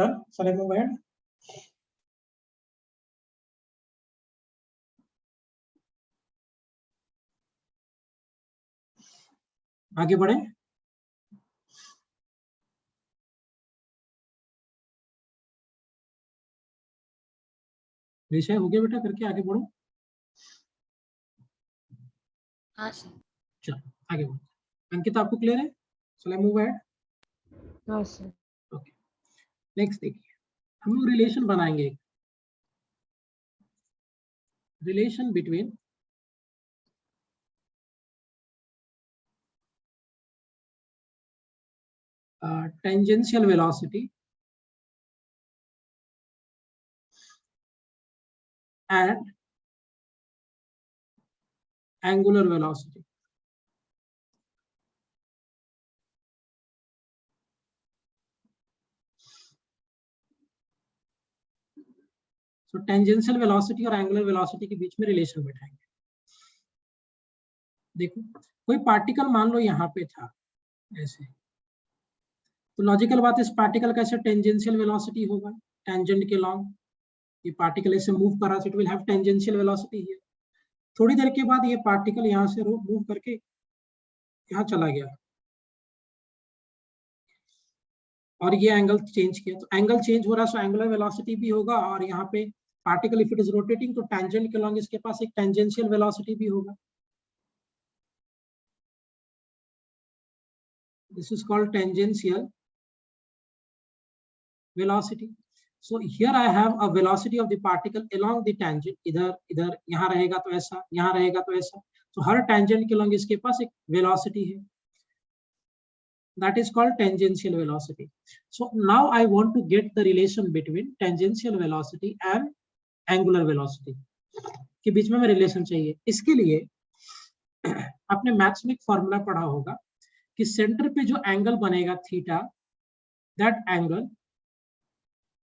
Done? Shall I move ahead? आगे बढ़े। विषय हो गया बेटा, करके आगे बढ़ो। हाँ सर। चलो आगे बढ़ो। अंकित आपको क्लियर है? Shall I move ahead? हाँ सर। ओके, नेक्स्ट देखिए, हम लोग रिलेशन बनाएंगे, relation between tangential velocity and angular velocity. So tangential velocity और angular velocity के बीच में रिलेशन बैठाएंगे। देखो, कोई पार्टिकल मान लो यहाँ पे था ऐसे, तो लॉजिकल बात है, इस पार्टिकल का ऐसे टेंजेंशियल वेलोसिटी होगा, टेंजेंट के लॉन्ग। ये पार्टिकल ऐसे मूव कर रहा है, it will have tangential velocity here. थोड़ी देर के बाद ये पार्टिकल यहाँ से मूव करके यहाँ चला गया और ये एंगल चेंज किया, तो एंगल चेंज हो रहा है, सो एंगुलर वेलोसिटी भी होगा। और यहाँ पे particle if it is rotating, तो टेंजेंट के लॉन्ग इसके पास एक टेंजेंशियल वेलोसिटी भी होगा। This is called tangential velocity. So here I have a velocity of the particle along the tangent. इधर यहाँ रहेगा तो ऐसा, यहाँ रहेगा तो ऐसा, तो हर tangent के along इसके पास एक velocity है, that is called tangential velocity. So now I want to get the relation between tangential velocity and angular velocity के बीच में हमें relation चाहिए। इसके लिए आपने मैथ्स में एक फॉर्मूला पढ़ा होगा कि सेंटर पे जो एंगल बनेगा theta, that angle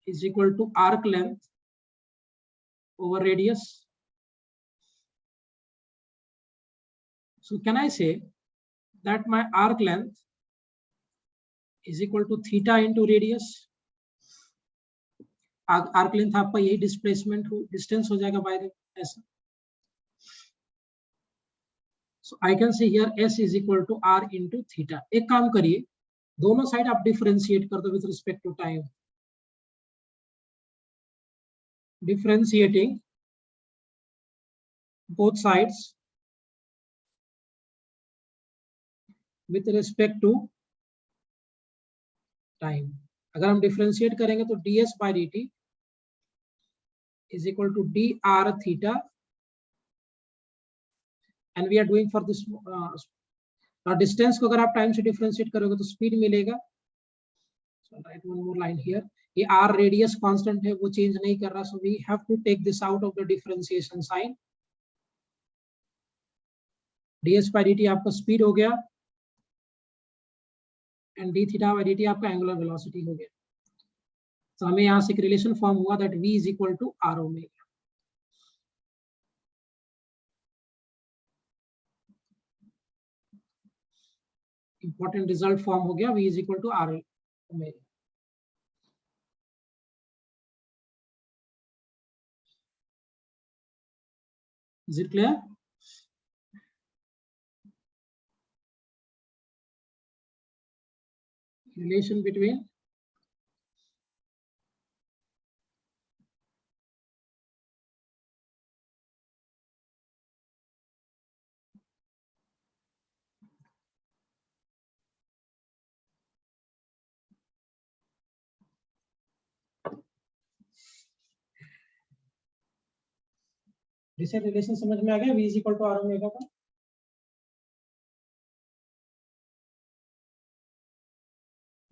is equal to arc length over radius. So can I say that my arc length is equal to theta into radius? Arc length आपका यही डिस्प्लेसमेंट डिस्टेंस हो जाएगा बाय ऐसा। So I can say here s is equal to r into theta. एक काम करिए, दोनों side आप डिफरेंशिएट कर दो with respect to time. Differentiating both sides with respect to time. अगर हम डिफरेंशिएट करेंगे तो ds by dt is equal to dr theta, and we are doing for this distance को अगर आप टाइम से डिफरेंशिएट करोगे तो स्पीड मिलेगा। So write one more line here. ये r रेडियस कांस्टेंट है, वो चेंज नहीं कर रहा, so we have to take this out of the differentiation sign. ds by dt आपका स्पीड हो गया and d theta by dt आपका एंगुलर वेलोसिटी हो गया। तो हमें यहाँ से एक रिलेशन फॉर्म हुआ that v is equal to r omega. Important result form हो गया, v is equal to r omega. Is it clear? Relation between relation समझ में आ गया, v is equal to r omega का।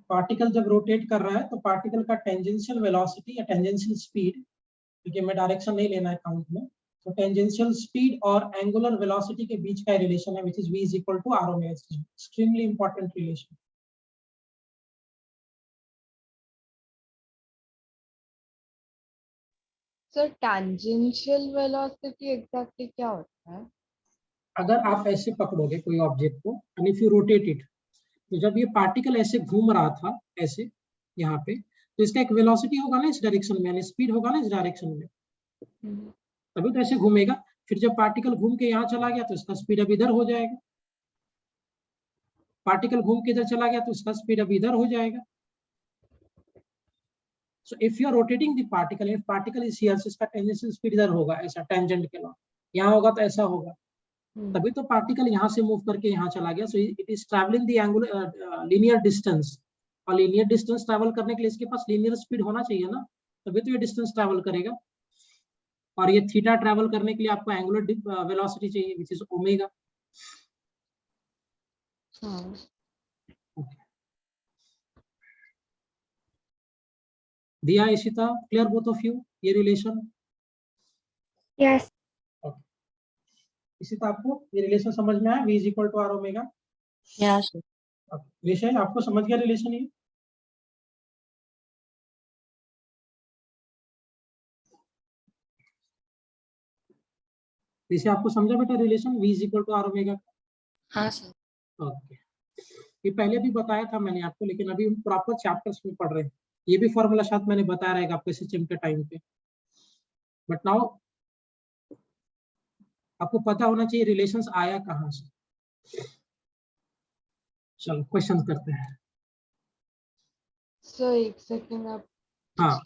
पार्टिकल जब rotate कर रहा है तो पार्टिकल का टेंजेंशियल वेलोसिटी या टेंजेंशियल स्पीड, क्योंकि मैं डायरेक्शन नहीं लेना है अकाउंट में, तो टेंजेंशियल स्पीड और एंगुलर वेलोसिटी के बीच का रिलेशन है which is v is equal to r omega. Extremely important relation. Sir tangential velocity exactly क्या होता है? अगर आप ऐसे पकड़ोगे कोई ऑब्जेक्ट को and if you rotate it, तो जब ये पार्टिकल ऐसे घूम रहा था ऐसे यहाँ पे, तो इसका एक वेलोसिटी होगा ना इस डायरेक्शन में, यानी स्पीड होगा ना इस डायरेक्शन में, तभी तो ऐसे घूमेगा। फिर जब पार्टिकल घूम के यहाँ चला गया तो इसका स्पीड अब इधर हो जाएगा, पार्टिकल घूम के इधर चला गया तो इसका स्पीड अब इधर हो जाएगा। So if you are rotating the particle, if particle is here, so इसका टेंजेंशियल स्पीड इधर होगा, ऐसा टेंजेंट के लॉ, यहाँ होगा तो ऐसा होगा, तभी तो पार्टिकल यहाँ से मूव करके यहाँ चला गया। So it is travelling the angular linear distance, और लीनियर डिस्टेंस ट्रैवल करने के लिए इसके पास लीनियर स्पीड होना चाहिए ना, तभी तो ये डिस्टेंस ट्रैवल करेगा। और ये थीटा ट्रैवल करने के लिए आपको एंगुलर वेलोसिटी चाहिए, विच is omega. Diya, Ishita, clear both of you ये रिलेशन? यस। इशिता, आपको ये रिलेशन समझ में आया, v is equal to r omega? Yes sir. Vishay आपको समझ गया रिलेशन ये? विषय आपको समझा बेटा relation v is equal to r omega? हाँ सर। ओके, ये पहले भी बताया था मैंने आपको, लेकिन अभी हम प्रॉपर चैप्टर्स में पढ़ रहे हैं। ये भी फॉर्मूला शायद मैंने बताया रहेगा आपको सिस्टम के टाइम पे, बट नाउ आपको पता होना चाहिए रिलेशंस आया कहाँ से। चलो क्वेश्चन करते हैं। सर एक सेकंड आप। हाँ,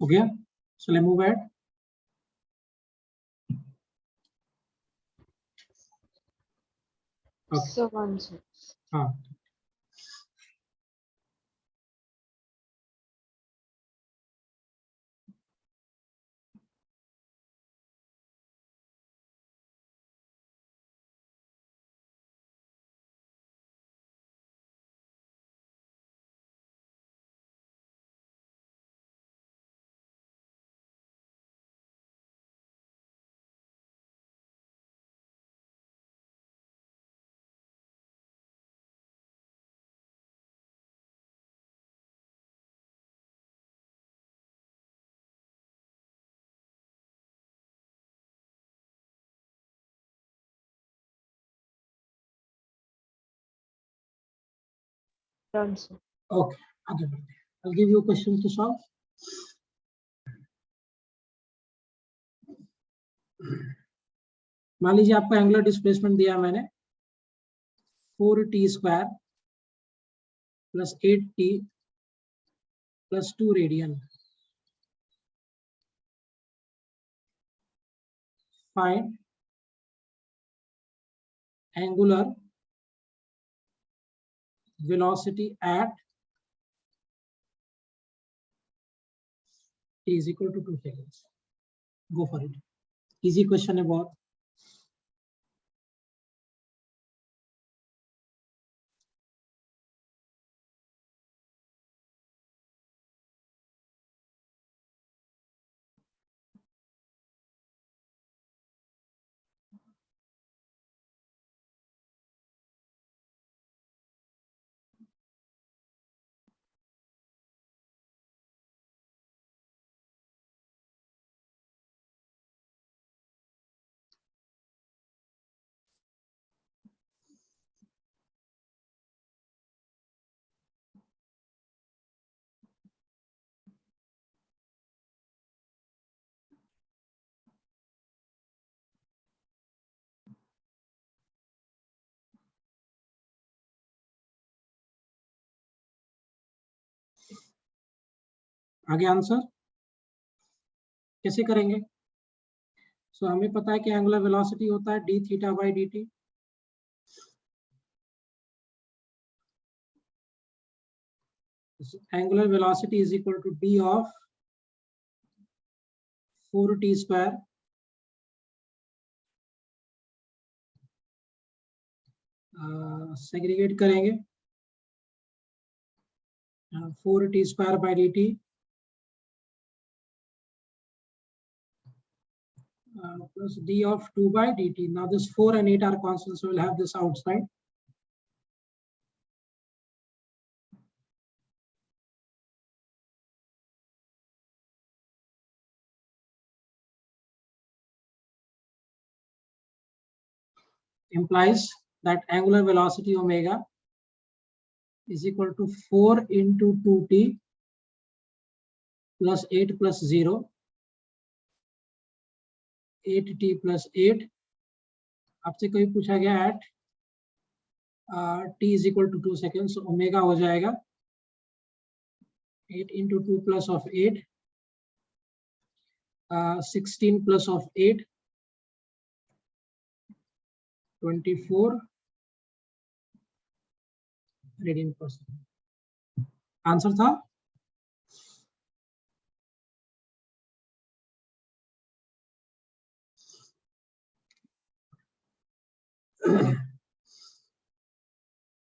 हो गया, चलिए मूव एट। हाँ, ओके, आगे बढ़ते हैं। I'll give you a question to solve. मान लीजिए आपको एंगुलर डिस्प्लेसमेंट दिया मैंने 4t square plus 8t plus 2 radian. Find angular velocity at t is equal to 2 seconds. Go for it. Easy question है बहुत। आगे आंसर कैसे करेंगे? सो हमें पता है कि एंगुलर वेलोसिटी होता है d theta by d t. Angular velocity is equal to d of 4t square segregate करेंगे 4t square by d t plus d of 2 by dt. Now this 4 and 8 are constants, so we'll have this outside. Implies that angular velocity omega is equal to 4 into 2t plus 8 plus 0, 8t plus 8. आपसे कभी पूछा गया at t is equal to 2 seconds, so omega हो जाएगा 8 into 2 plus of 8, 16 plus of 8, 24 radian per second. Answer था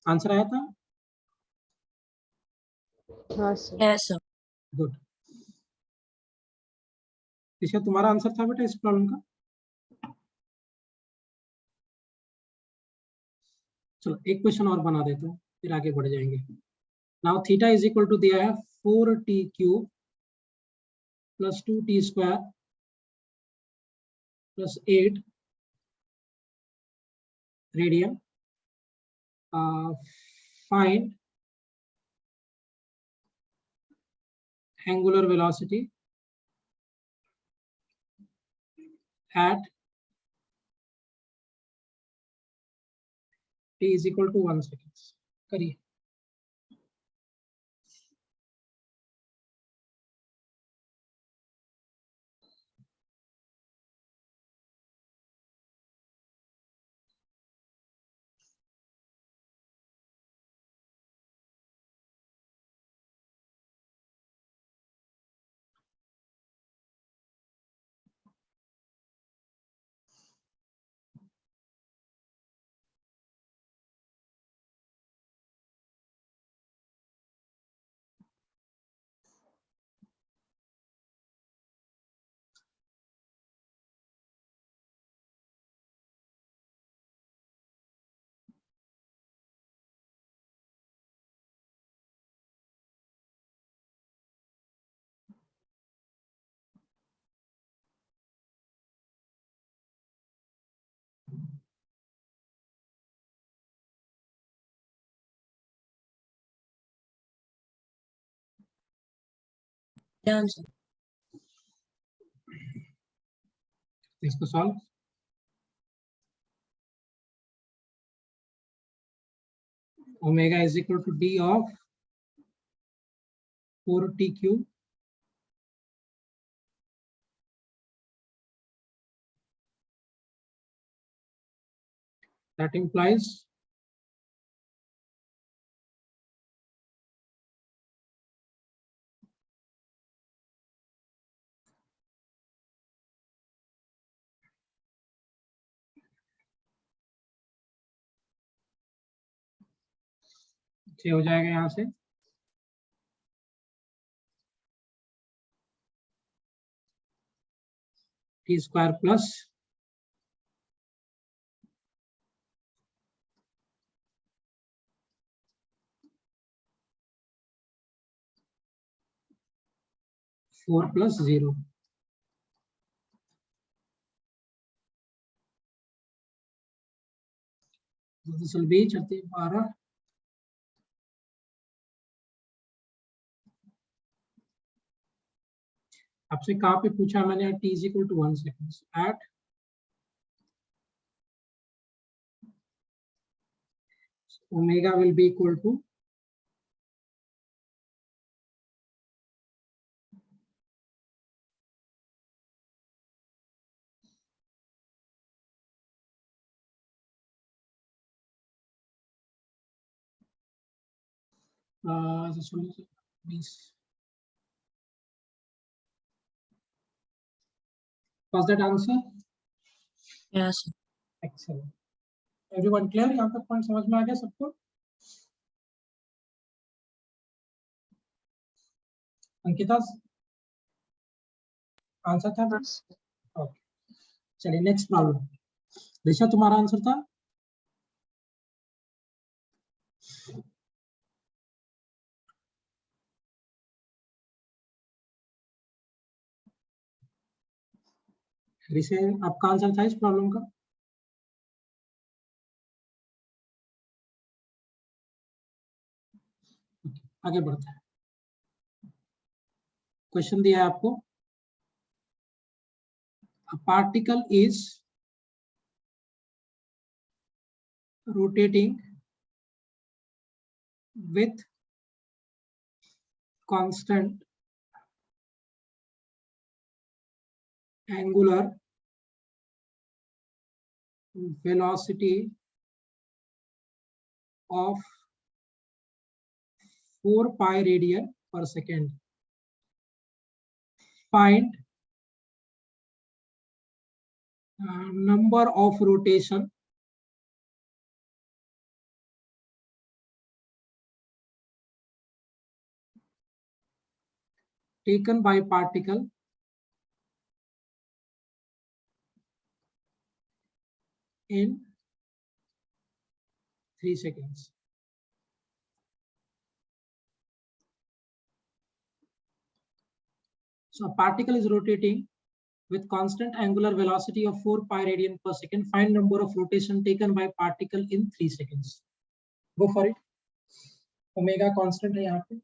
answer आया था? हाँ सर। Yes, sir. गुड। इसका तुम्हारा आंसर था बेटा इस प्रॉब्लम का? चलो एक क्वेश्चन और बना देता हूँ, फिर आगे बढ़ जाएंगे। Now theta is equal to दिया है 4t cube plus 2t square plus 8 radian. Find angular velocity at t is equal to 1 seconds। करिए। Done, sir. इसको solve. Omega is equal to d of 4t cube that implies हो जाएगा यहाँ से t square plus 4 plus 0। This will be 12। आपसे कहाँ पे पूछा मैंने? t is equal to 1 seconds at omega will be equal to 20. Was that answer? Yes. Excellent. Everyone clear? यहाँ तक पॉइंट समझ में आ गया सबको? अंकिता आंसर था? ओके, चलिए नेक्स्ट प्रॉब्लम। ऋषा तुम्हारा आंसर था? ऋषा आपका आंसर था इस प्रॉब्लम का? आगे बढ़ते हैं। क्वेश्चन दिया है आपको, a particle is rotating with constant angular velocity of 4 pi radian per second. Find number of rotation taken by particle in 3 seconds. So a particle is rotating with constant angular velocity of 4 pi radian per second. Find number of rotation taken by particle in 3 seconds. Go for it. Omega constant है यहाँ पे.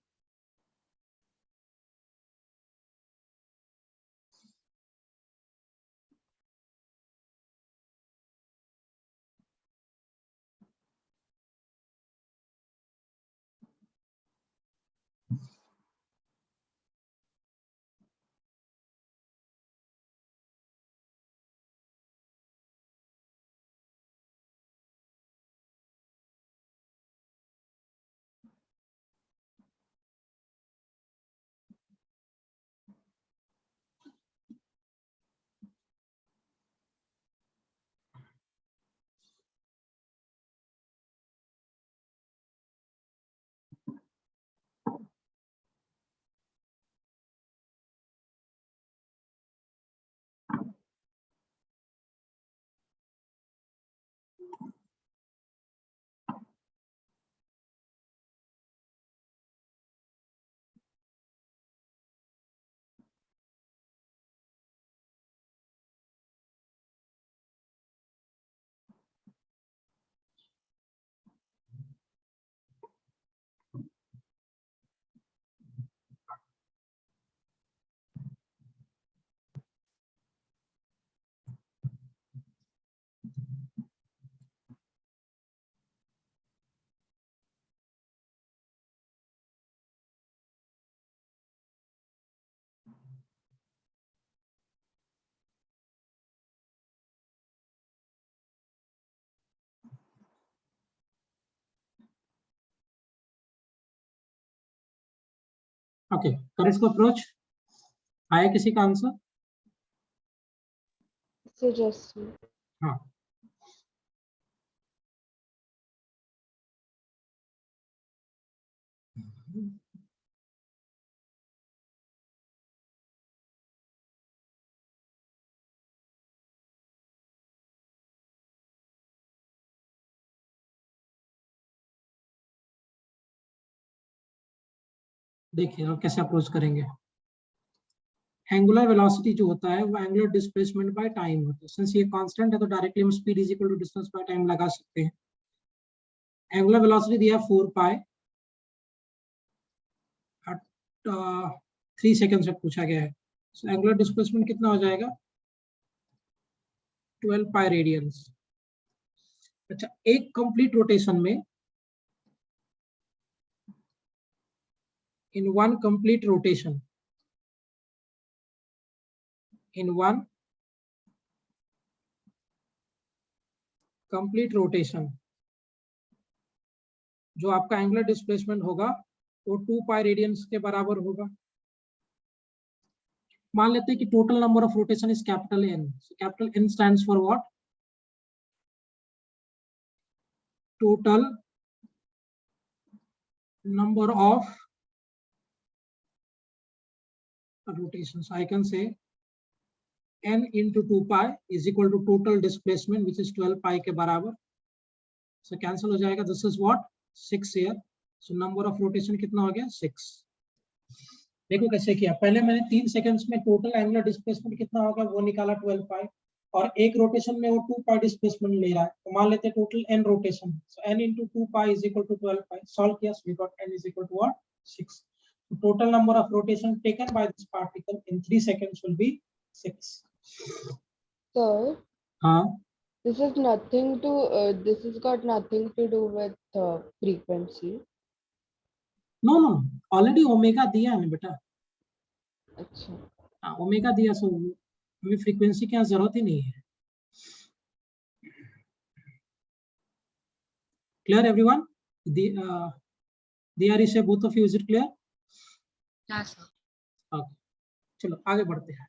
Okay, correct को approach आया किसी का answer? हाँ, देखिए और कैसे अप्रोच करेंगे। एंगुलर वेलोसिटी जो होता है वो एंगुलर डिस्प्लेसमेंट बाय टाइम होता है। सिंस ये कांस्टेंट है तो डायरेक्टली हम speed is equal to distance by time लगा सकते हैं। एंगुलर वेलोसिटी दिया 4 पाई, 3 सेकंड से पूछा गया है। सो एंगुलर डिस्प्लेसमेंट कितना हो जाएगा? 12 पाई रेडियंस। अच्छा, एक कंप्लीट रोटेशन में, in one complete rotation, in one complete rotation जो आपका एंगुलर डिस्प्लेसमेंट होगा वो 2 पाई रेडियंस के बराबर होगा। मान लेते हैं कि total number of rotation is capital N। Capital N stands for what? Total number of rotations. I can say n into 2 pi is equal to total displacement, which is 12 pi के बराबर। So cancel हो जाएगा। This is what? 6 here. So number of rotation कितना हो गया? 6। देखो कैसे किया। पहले मैंने 3 सेकंड्स में टोटल एंगुलर डिस्प्लेसमेंट कितना होगा वो निकाला 12 पाई, और एक रोटेशन में वो 2 पाई डिस्प्लेसमेंट ले रहा है, तो मान लेते हैं total n rotation. So n into 2 pi is equal to 12 pi। Solve किया, so we got n is equal to what? 6। So total number of rotation taken by this particle in 3 seconds will be 6। Sir, हाँ, this is nothing to this has got nothing to do with frequency. No no, already omega दिया है बेटा। अच्छा, हाँ, omega दिया, सो हमें frequency की जरूरत ही नहीं है। Clear everyone? The Arisha, both of you, is it clear? Yes, sir. Okay, चलो आगे बढ़ते हैं।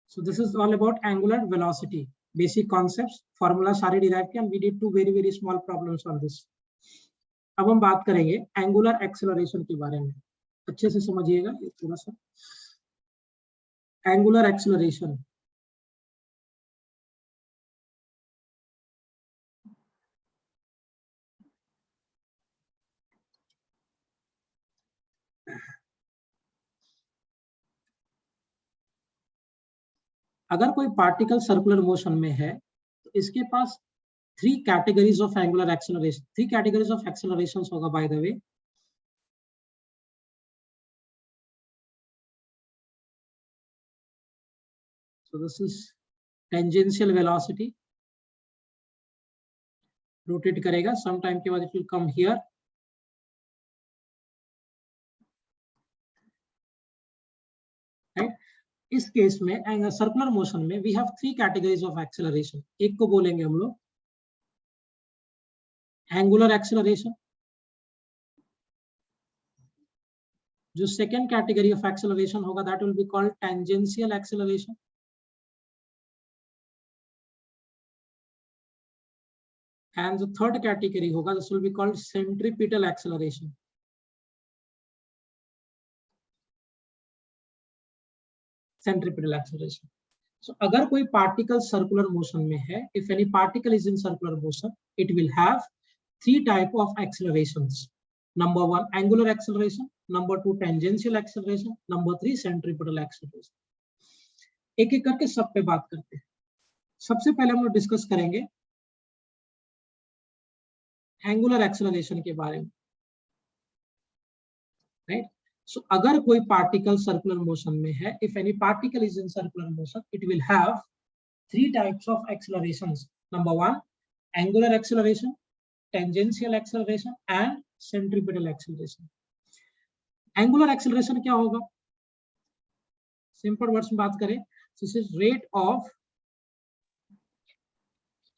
So this is all about angular velocity, basic concepts, formula सारे derive किए, and we did 2 very small problems on this। अब हम बात करेंगे angular acceleration के बारे में। अच्छे से समझिएगा ये थोड़ा सा। angular acceleration, अगर कोई पार्टिकल सर्कुलर मोशन में है तो इसके पास 3 categories of angular acceleration, 3 categories of accelerations होगा by the way. So this is tangential velocity, rotate करेगा, सम टाइम के बाद it will come here. Right, इस केस में सर्कुलर मोशन में we have 3 categories of acceleration. एक को बोलेंगे हम लोग एंगुलर एक्सेलरेशन, जो सेकेंड कैटेगरी ऑफ एक्सेलरेशन होगा that will be called tangential acceleration, and जो थर्ड कैटेगरी होगा this will be called centripetal acceleration. Centripetal acceleration. So अगर कोई पार्टिकल सर्कुलर मोशन में है, if any particle is in circular motion, it will have 3 type of accelerations. Number 1 angular acceleration, number 2 tangential acceleration, number 3 centripetal acceleration. एक एक करके सब पे बात करते हैं। सबसे पहले हम लोग डिस्कस करेंगे एंगुलर एक्सेलरेशन के बारे में। राइट, सो अगर कोई पार्टिकल सर्कुलर मोशन में है, if any particle is in circular motion, it will have 3 types of accelerations. Number 1 angular acceleration, tangential acceleration and centripetal acceleration. Angular acceleration क्या होगा? सिंपल वर्ड्स में बात करें, this is rate of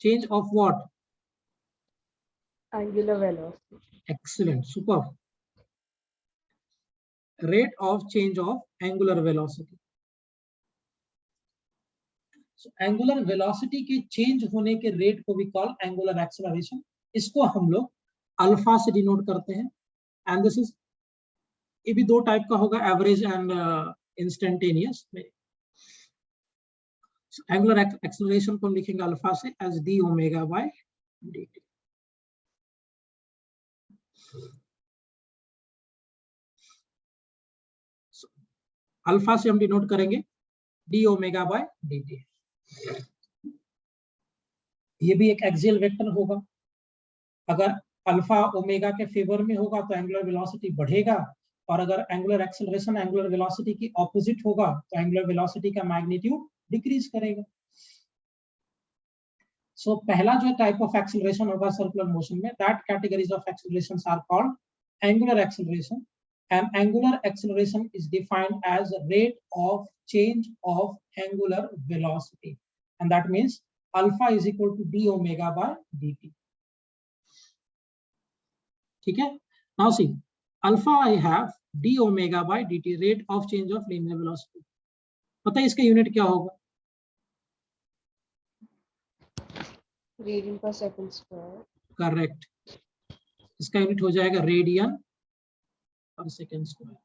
change of what? angular velocity. Excellent, super. Rate of change of angular velocity. So angular velocity के change होने के rate को भी कॉल एंगुलर एक्सेलरेशन। इसको हम लोग अल्फा से डिनोट करते हैं, एंड दिस इज, ये भी 2 टाइप का होगा, average and instantaneous. Angular acceleration को हम लिखेंगे अल्फा से as d omega by dt। Alpha से हम डिनोट करेंगे डी ओमेगा बाय dt। ये भी एक एक्सियल वेक्टर होगा। अगर अल्फा ओमेगा के फेवर में होगा तो एंगुलर वेलोसिटी बढ़ेगा, और अगर एंगुलर एक्सेलरेशन एंगुलर वेलोसिटी की ऑपोजिट होगा तो एंगुलर वेलोसिटी का मैग्नीट्यूड डिक्रीज करेगा। सो पहला जो टाइप ऑफ एक्सेलरेशन होगा सर्कुलर मोशन में, that categories of accelerations are called angular acceleration, and angular acceleration is defined as a rate of change of angular velocity, and that means alpha is equal to d omega by dt। ठीक है, now say alpha I have d omega by dt, rate of change of linear velocity. पता है इसका unit क्या होगा? Radian per second square. Correct, इसका unit हो जाएगा radian per second square.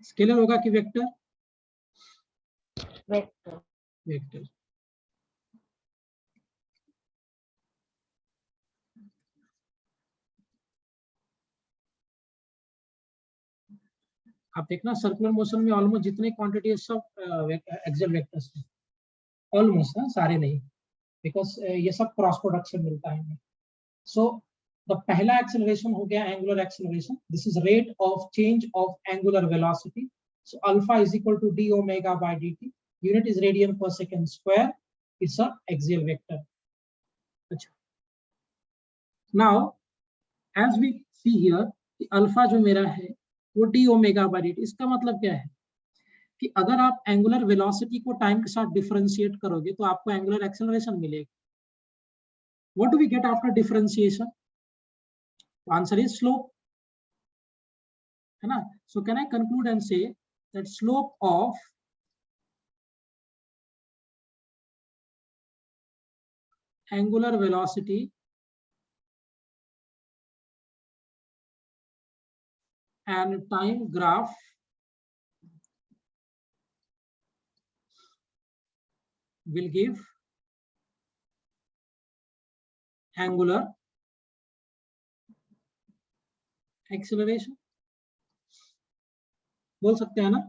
Scalar होगा कि वेक्टर? वेक्टर। वेक्टर। आप देखना सर्कुलर मोशन में ऑलमोस्ट जितने क्वांटिटी है सब एक्सियल वेक्टर्स हैं, ऑलमोस्ट ना, सारे नहीं, बिकॉज ये सब क्रॉस प्रोडक्ट से मिलता है। सो द पहला एक्सेलरेशन हो गया angular acceleration, this is rate of change of angular velocity. So alpha is equal to D omega by dt, unit is radian per second square, it's a axial vector. अच्छा, now as we see here alpha जो मेरा है वो D omega by dt, इसका मतलब क्या है कि अगर आप एंगुलर वेलोसिटी को टाइम के साथ डिफरेंशिएट करोगे तो आपको एंगुलर एक्सेलरेशन मिलेगा। What do we get after differentiation? Answer is slope, है ना। So can I conclude and say that slope of angular velocity and time graph will give angular acceleration। बोल सकते हैं ना,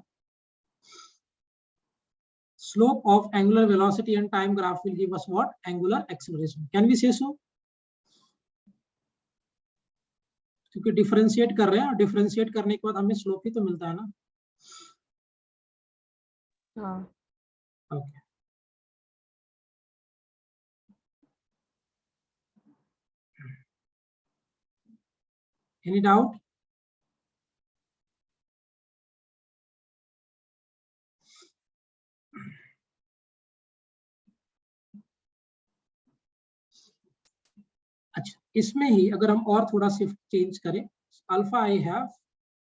slope of angular velocity and time graph will give us what? Angular acceleration। Can we say so? क्योंकि differentiate कर रहे हैं और differentiate करने के बाद हमें स्लोप ही तो मिलता है ना। हाँ। Okay, any doubt? अच्छा, इसमें ही अगर हम और थोड़ा शिफ्ट चेंज करें, alpha I have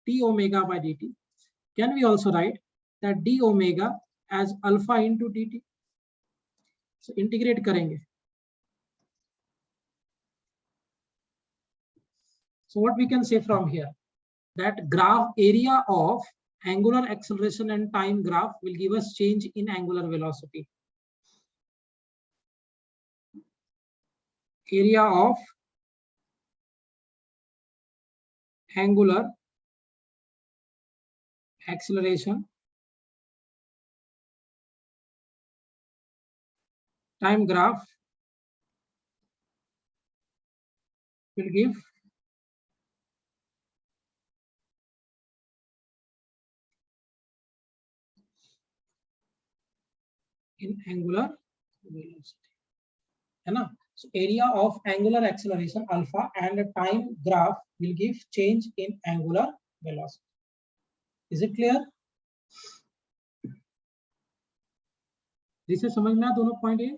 d omega by dt, can we also write that d omega as alpha into dt। So integrate करेंगे, so what we can say from here, that graph area of angular acceleration and time graph will give us change in angular velocity। Area of angular acceleration, time graph will give in angular velocity, है ना। So area of angular acceleration alpha and time graph will give change in angular velocity। Is it clear? जिसे समझ में आया दोनों point ये?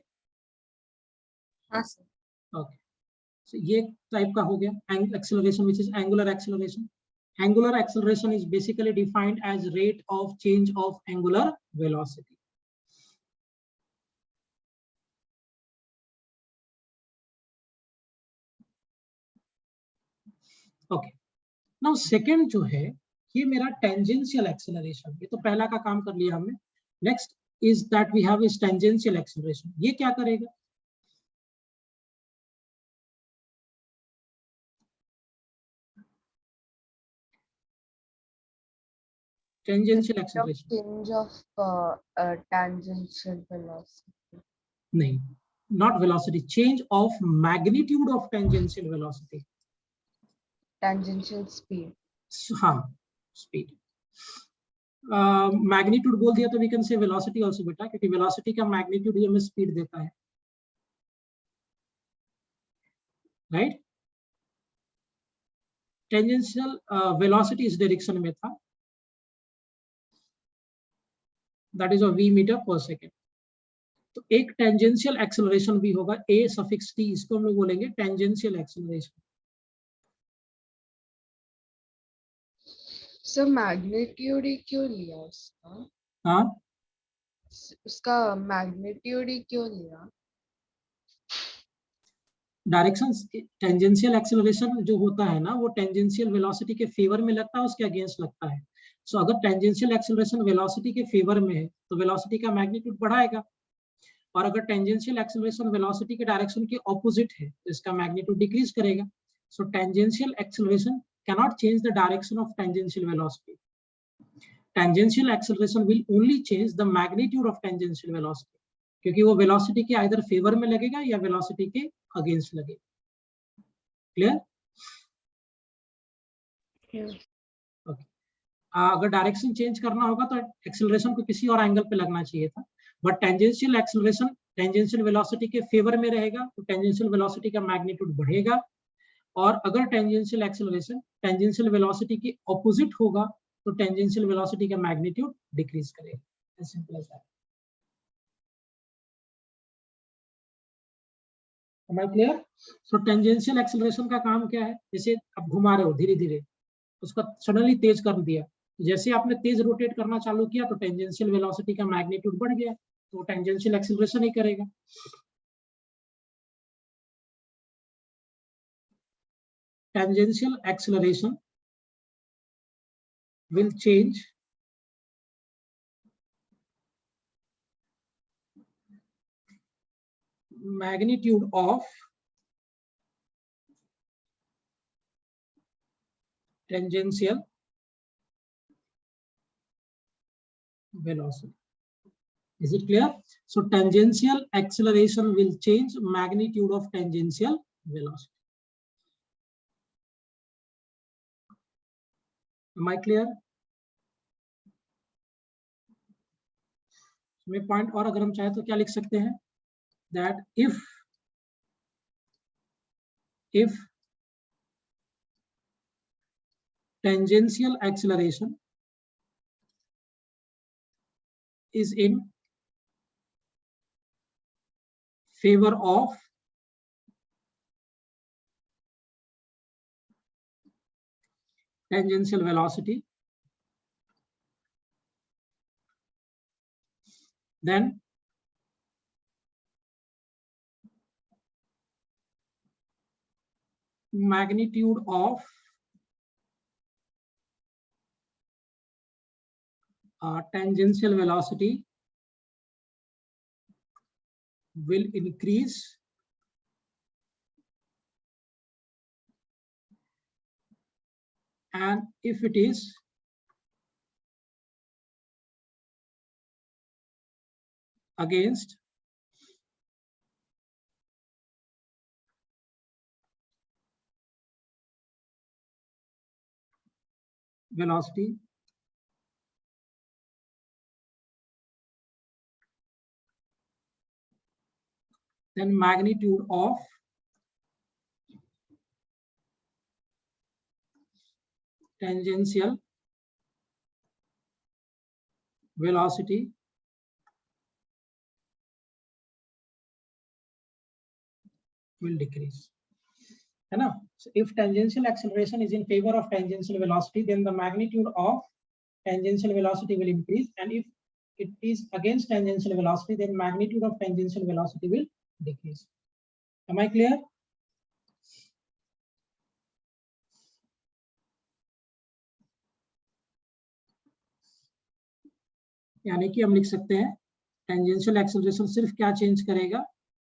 हाँ sir. Okay, so ये टाइप का हो गया acceleration which is angular acceleration। Angular acceleration is basically defined as rate of change of angular velocity। Okay, now second जो है ये मेरा टेंजेंशियल एक्सेलरेशन, ये तो पहला का काम कर लिया हमने। Next is that we have is tangential acceleration. ये क्या करेगा? Tangential acceleration Change of tangential velocity। नहीं, not velocity, change of magnitude of tangential velocity. Tangential speed। हाँ, स्पीड। मैग्नीट्यूड बोल दिया तो we can say velocity also बेटा, क्योंकि वेलोसिटी का मैग्नीट्यूड ही हमें स्पीड देता है, राइट। टेंजेंशियल वेलोसिटी इस डायरेक्शन में था, दैट इज v मीटर पर सेकेंड। तो एक टेंजेंशियल एक्सेलरेशन भी होगा a सफिक्स t, इसको हम लोग बोलेंगे टेंजेंशियल एक्सेलरेशन। सर मैग्नीट्यूड ही क्यों लिया उसका? हाँ, उसका मैग्नीट्यूड ही क्यों लिया? डायरेक्शन टेंजेंशियल एक्सेलरेशन जो होता है ना, वो टेंजेंशियल वेलोसिटी के फेवर में लगता है, उसके अगेंस्ट लगता है। सो अगर टेंजेंशियल एक्सेलरेशन वेलोसिटी के फेवर में है तो वेलोसिटी का मैग्नीट्यूड बढ़ाएगा, और अगर टेंजेंशियल एक्सेलरेशन वेलोसिटी के डायरेक्शन के ऑपोजिट है तो इसका मैग्नीट्यूड डिक्रीज करेगा। So tangential acceleration cannot change the direction of tangential velocity. Tangential acceleration will only change the magnitude of tangential velocity, क्योंकि वो वेलोसिटी के आइदर फेवर में लगेगा या वेलोसिटी के अगेंस्ट लगेगा। क्लियर? ओके। अगर डायरेक्शन चेंज करना होगा तो एक्सेलरेशन को किसी और एंगल पे लगना चाहिए था, but tangential acceleration tangential velocity के फेवर में रहेगा तो टेंजेंशियल वेलोसिटी का मैग्नीट्यूड बढ़ेगा, और अगर टेंजेंशियल एक्सेलरेशन टेंजेंशियल वेलोसिटी के ऑपोजिट होगा तो टेंजेंशियल वेलोसिटी का मैग्नीट्यूड डिक्रीज करेगा। As simple as that. Am I clear? So tangential acceleration का काम क्या है? जैसे आप घुमा रहे हो धीरे धीरे, उसका सडनली तेज कर दिया, जैसे आपने तेज रोटेट करना चालू किया तो टेंजेंशियल वेलोसिटी का मैग्नीट्यूड बढ़ गया, तो टेंजेंशियल एक्सेलरेशन ही करेगा। Tangential acceleration will change magnitude of tangential velocity. Is it clear? So tangential acceleration will change magnitude of tangential velocity. Am I clear? में पॉइंट और अगर हम चाहे तो क्या लिख सकते हैं, that if tangential acceleration is in favor of tangential velocity, then magnitude of tangential velocity will increase and if it is against velocity then magnitude of tangential velocity will decrease. है ना? So if tangential acceleration is in favor of tangential velocity, then the magnitude of tangential velocity will increase, and if it is against tangential velocity, then magnitude of tangential velocity will decrease. Am I clear? यानी कि हम लिख सकते हैं tangential acceleration सिर्फ क्या change करेगा,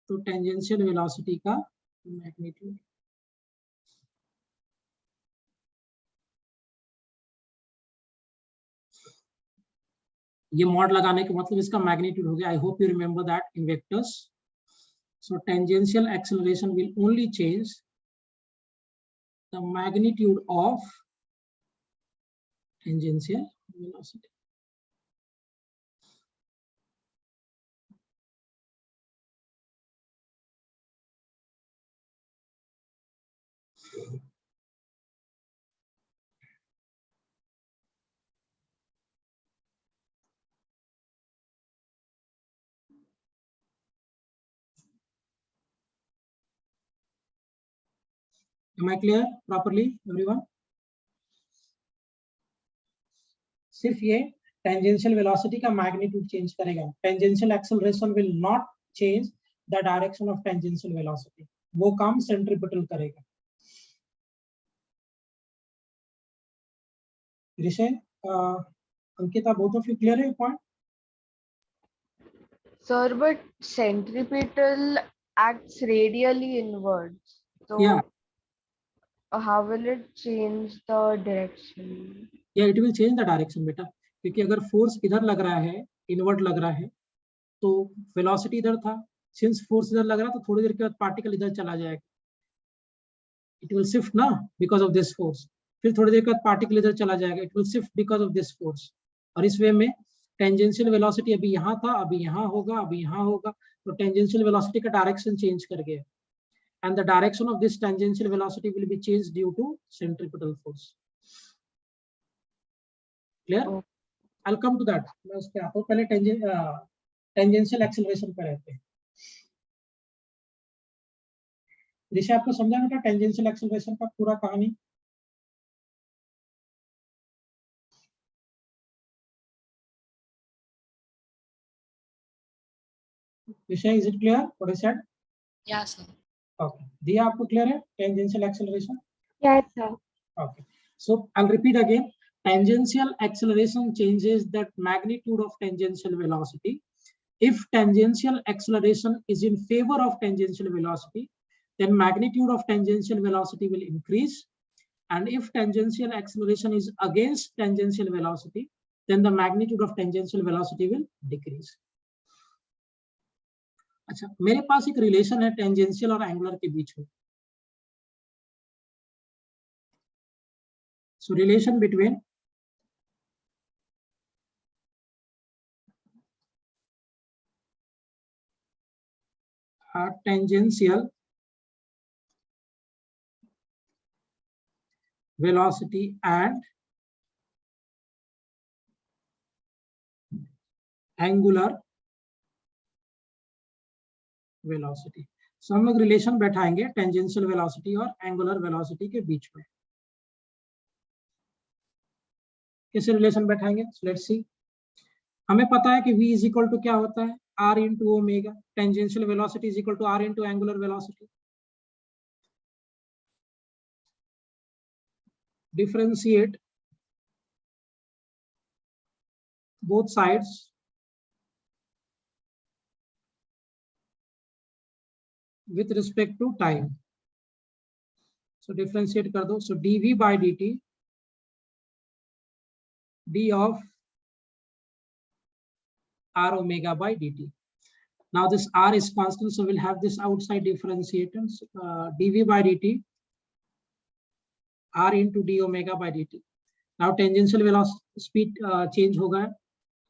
तो टेंजेंशियल वेलोसिटी का मैग्नीट्यूड। ये मॉड लगाने के मतलब इसका मैग्नीट्यूड हो गया। I hope you remember that in vectors. So tangential acceleration will only change the magnitude of tangential velocity. Am I clear properly everyone? सिर्फ ये टेंजेंशियल वेलोसिटी का मैग्नीट्यूड चेंज करेगा, tangential acceleration will not change the direction of tangential velocity, वो काम centripetal करेगा। ऋषि, Ankita, both of you clear है point? Sir, but centripetal acts radially inwards. So Yeah. How will it change the direction? Yeah, it will change the direction बेटा, क्योंकि अगर force इधर लग रहा है, इनवर्ट लग रहा है, तो वेलोसिटी इधर था, सिंस फोर्स इधर लग रहा है तो थोड़ी देर के बाद पार्टिकल इधर चला जाएगा, इट विल शिफ्ट ना बिकॉज ऑफ दिस फोर्स, फिर थोड़ी देर के बाद पार्टिकल इधर चला जाएगा, it will shift because of this force. और इस वे में टेंजेंशियल वेलोसिटी अभी यहाँ था, अभी यहाँ होगा, अभी यहाँ होगा, तो टेंजेंशियल वेलोसिटी का डायरेक्शन चेंज कर गया, and the direction of this tangential velocity will be changed due to centripetal force. Clear? Okay. I'll come to that. मैं उस पे आता हूँ, पहले टेंजेंशियल एक्सेलरेशन पर रहते हैं। ऋषि, आपको समझा बेटा टेंजेंशियल एक्सेलरेशन का पूरा कहानी? ऋषि, is it clear what I said? Yeah, sir. Okay. दिया आपको क्लियर है tangential acceleration? Yes, sir. Okay. So I'll repeat again. Tangential acceleration changes the magnitude of tangential velocity. If tangential acceleration is in favor of tangential velocity, then magnitude of tangential velocity will increase. And if tangential acceleration is against tangential velocity, then the magnitude of tangential velocity will decrease. अच्छा, मेरे पास एक relation है tangential और angular के बीच में। So relation between tangential velocity and angular velocity. So हम लोग रिलेशन बैठाएंगे टेंजेंशियल वेलोसिटी और एंगुलर वेलोसिटी के बीच में। कैसे रिलेशन बैठाएंगे? Let's see. हमें पता है कि v इज इक्वल टू क्या होता है, r into omega, tangential velocity is equal to r into angular velocity. Differentiate both sides with respect to time. So differentiate कर दो। So dv by dt, d of r omega by dt. Now this r is constant, so we'll have this outside differentiators, dv by dt, r into d omega by dt. Now tangential velocity speed change होगा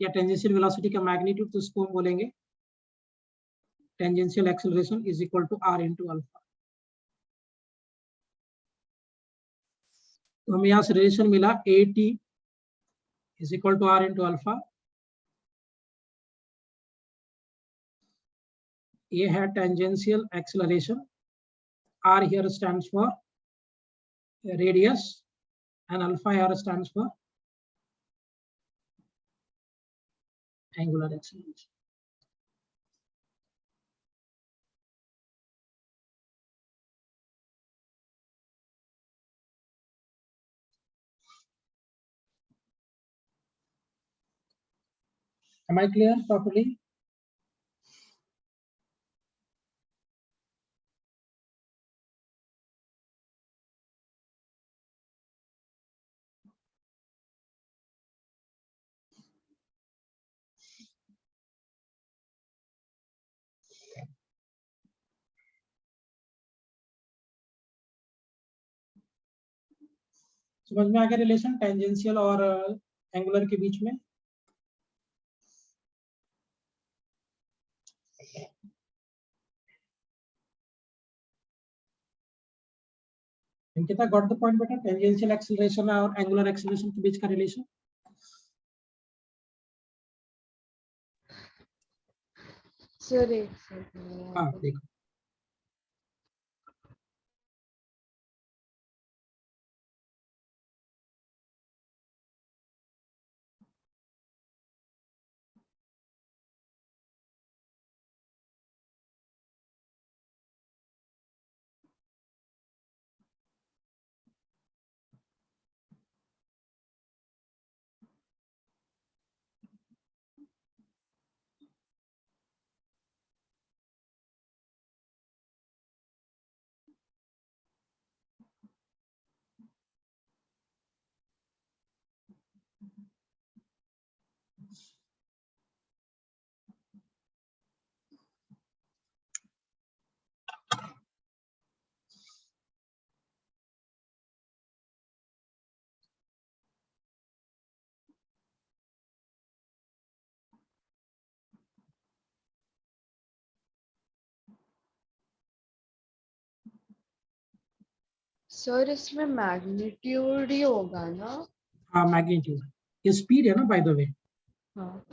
या tangential velocity का magnitude, तो इसको हम बोलेंगे tangential acceleration is equal to r into alpha. तो हमें यहाँ से रिलेशन मिला at is equal to r into alpha. ये है tangential acceleration, r here stands for radius and alpha here stands for angular acceleration. Am I clear properly? समझ में आ गया रिलेशन टेंजेंशियल और एंगुलर के बीच में? अंकिता, गॉट द पॉइंट बेटा? टेंजेंशियल एक्सेलरेशन और एंगुलर एक्सेलरेशन के बीच का रिलेशन? सर एक सेकंड। हाँ देखो, सर इसमें मैग्नीट्यूड ही होगा ना? हाँ मैग्नीट्यूड, ये स्पीड है ना बाय द वे। हाँ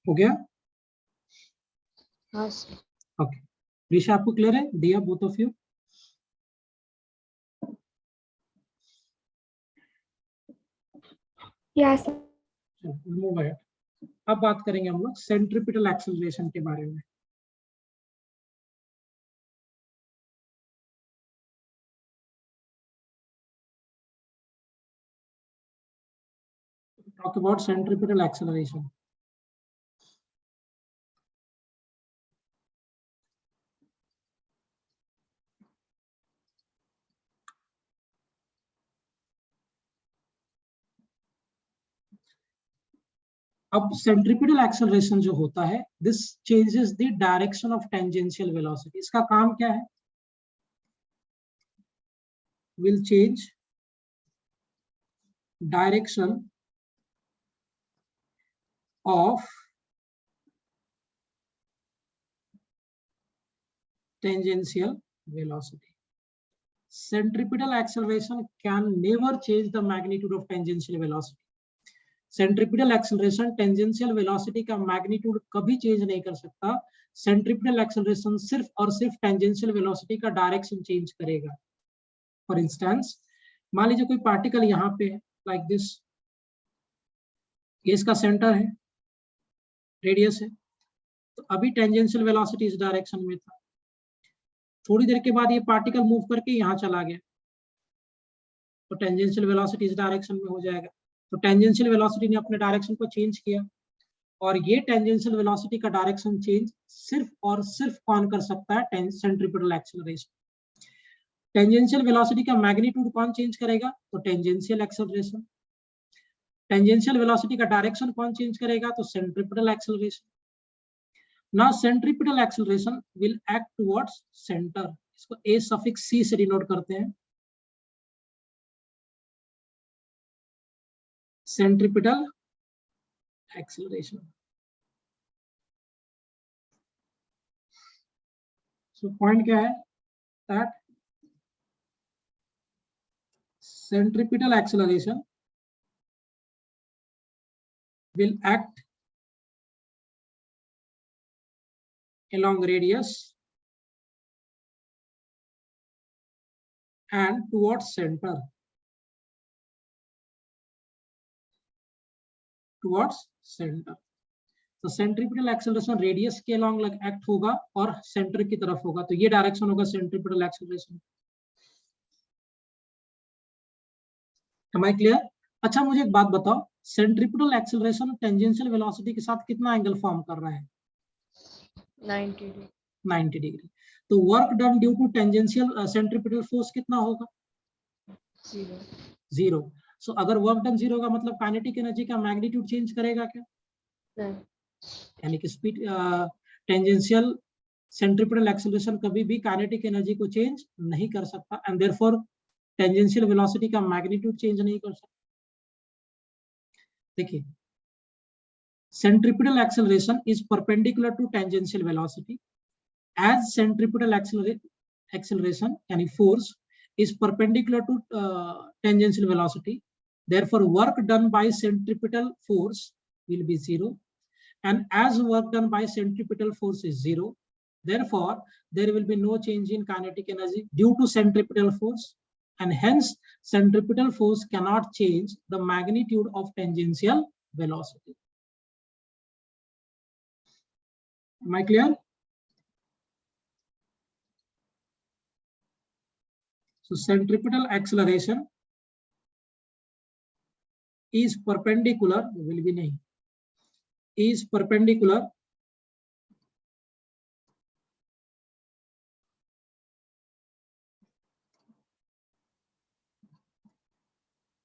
हो गया? हाँ सर। ओके, ऋषा आपको क्लियर है? दिया both of you? Yes sir. चलो मूव अहेड। अब बात करेंगे हम लोग सेंट्रीपिटल एक्सेलरेशन के बारे में। Talk about centripetal acceleration. अब सेंट्रीपिटल एक्सेलरेशन जो होता है, this changes the direction of tangential velocity. इसका काम क्या है? Will change direction of tangential velocity. Centripetal acceleration can never change the magnitude of tangential velocity. Centripetal acceleration tangential velocity का magnitude कभी चेंज नहीं कर सकता। सेंट्रीपिटल एक्सेलरेशन सिर्फ और सिर्फ टेंजेंशियल वेलोसिटी का डायरेक्शन चेंज करेगा। फॉर इंस्टेंस, मान लीजिए कोई पार्टिकल यहाँ पे है लाइक दिस, ये इसका सेंटर है, रेडियस है, तो अभी टेंजेंशियल वेलोसिटी इस डायरेक्शन में था। थोड़ी देर के बाद ये पार्टिकल मूव करके यहाँ चला गया, तो टेंजेंशियल वेलोसिटी इस डायरेक्शन में हो जाएगा। तो टेंजेंशियल वेलोसिटी ने अपने डायरेक्शन को चेंज किया, और ये टेंजेंशियल वेलोसिटी का डायरेक्शन चेंज सिर्फ और सिर्फ कौन कर सकता है? Centripetal acceleration. टेंजेंशियल वेलोसिटी का मैग्नीट्यूड कौन चेंज करेगा? तो टेंजेंशियल एक्सेलरेशन। टेंजेंशियल वेलोसिटी का डायरेक्शन कौन चेंज करेगा? तो centripetal acceleration. Now centripetal acceleration will act towards centre. इसको ए सफिक्स सी से डिनोट करते हैं, सेंट्रीपिटल एक्सेलरेशन। सो पॉइंट क्या है? That centripetal acceleration will act along radius and towards center, तो सेंट्रीपिटल एक्सेलरेशन रेडियस के अलॉन्ग एक्ट होगा और सेंटर की तरफ होगा, तो ये डायरेक्शन होगा centripetal acceleration. Am I clear? अच्छा मुझे एक बात बताओ, सेंट्रीपिटल एक्सेलरेशन टेंजेंशियल वेलोसिटी के साथ कितना एंगल फॉर्म कर रहा है? 90 डिग्री। तो work done due to tangential centripetal force कितना होगा? 0। सो अगर वर्क डन 0 का मतलब काइनेटिक एनर्जी का मैग्नीट्यूड चेंज करेगा क्या? नहीं। यानी कि स्पीड टेंजेंशियल सेंट्रीपिटल एक्सेलरेशन कभी भी काइनेटिक एनर्जी को चेंज नहीं कर सकता, एंड देयरफॉर टेंजेंशियल वेलोसिटी का मैग्नीट्यूड चेंज नहीं कर सकता। देखिए, centripetal acceleration is perpendicular to tangential velocity. As centripetal acceleration, any force, is perpendicular to tangential velocity, therefore work done by centripetal force will be 0, and as work done by centripetal force is 0, therefore there will be no change in kinetic energy due to centripetal force, and hence centripetal force cannot change the magnitude of tangential velocity. Am I clear? So centripetal acceleration is perpendicular, will be nahi, is perpendicular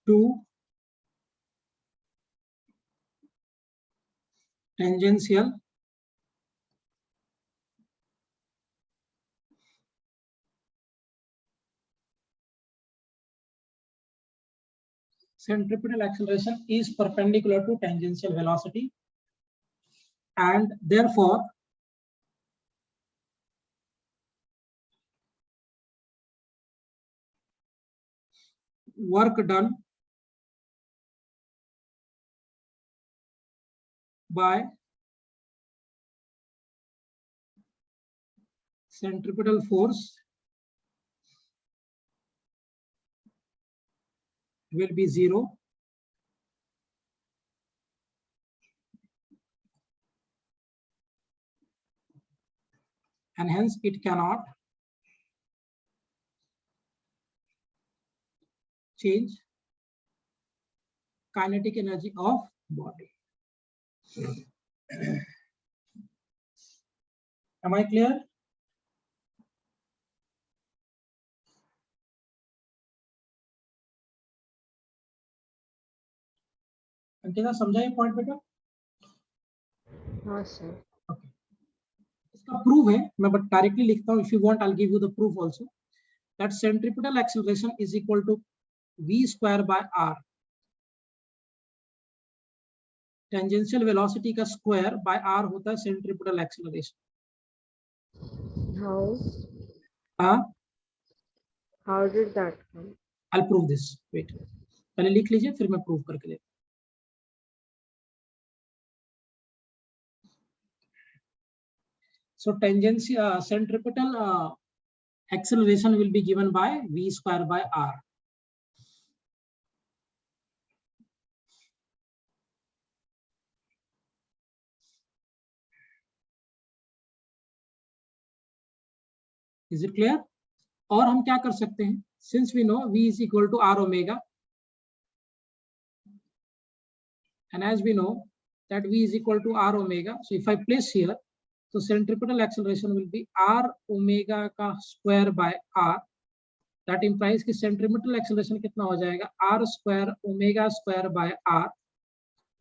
to tangential centripetal acceleration is perpendicular to tangential velocity, and therefore work done by centripetal force will be 0, and hence it cannot change kinetic energy of body. Am I clear? Ankita समझा ये point बेटा? हाँ sir. इसका proof है, मैं but directly लिखता हूँ. If you want I will give you the proof also. That centripetal acceleration is equal to v square by r. Tangential velocity का स्क्वायर बाय r होता है सेंट्रिपेटल एक्सेलरेशन. How? हाँ, How did that come? I will prove this. Wait, पहले लिख लीजिए फिर मैं prove करके देता हूँ. So tangential centripetal acceleration will be given by v square by r. Is it clear? और हम क्या कर सकते हैं? Since we know v is equal to r omega, and as we know that v is equal to r omega, so if I place here, so centripetal acceleration will be r omega का square by r. That implies कि centripetal acceleration कितना हो जाएगा? r square omega square by r.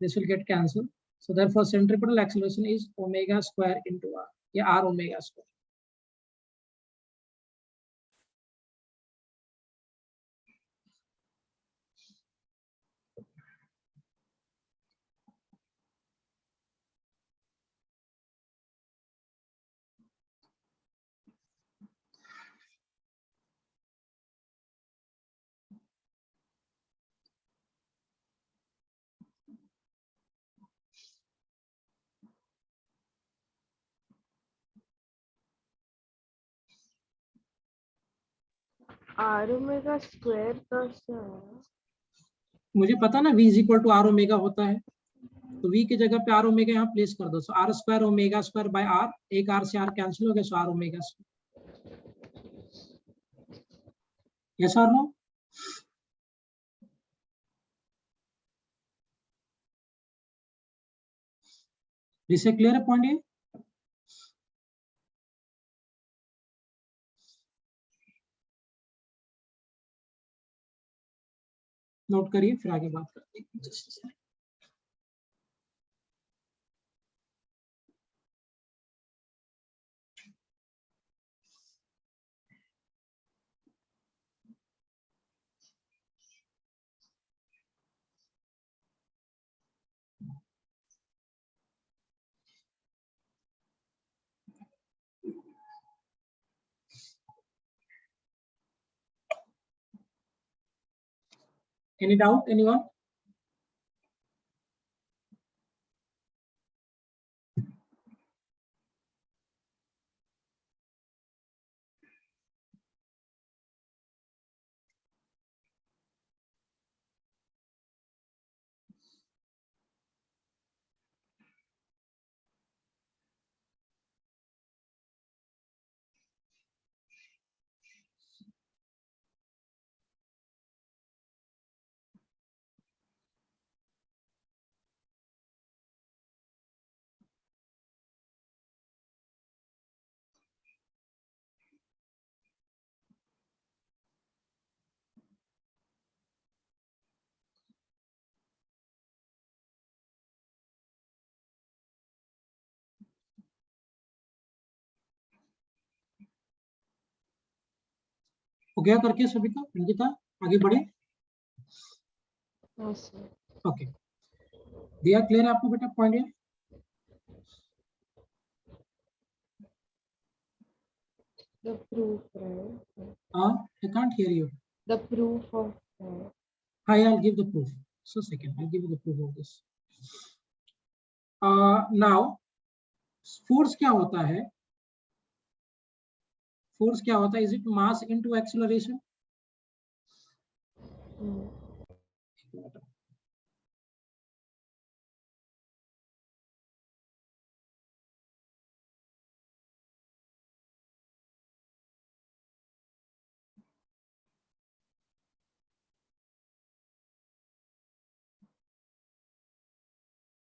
This will get cancelled. So therefore centripetal acceleration is omega square into r. या r omega square. R omega square कैसे है? मुझे पता ना v is equal to r omega होता है, तो v की जगह पे r omega यहाँ प्लेस कर दो. सो r square omega square by r, एक r से r कैंसिल हो गया, सो r omega स्क्वायर. यस और नो? इससे क्लियर है पॉइंट ये? नोट करिए फिर आगे बात करते हैं. Any doubt, anyone? हो गया करके सभी का? अंकिता आगे बढ़े। हाँ सर। ओके, दिया क्लियर है आपको बेटा पॉइंट है? The proof, right? I can't hear you. The proof of I'll give the proof. So second, I'll give you the proof of this. Now, force क्या होता है? Force क्या होता है? Is it mass into acceleration?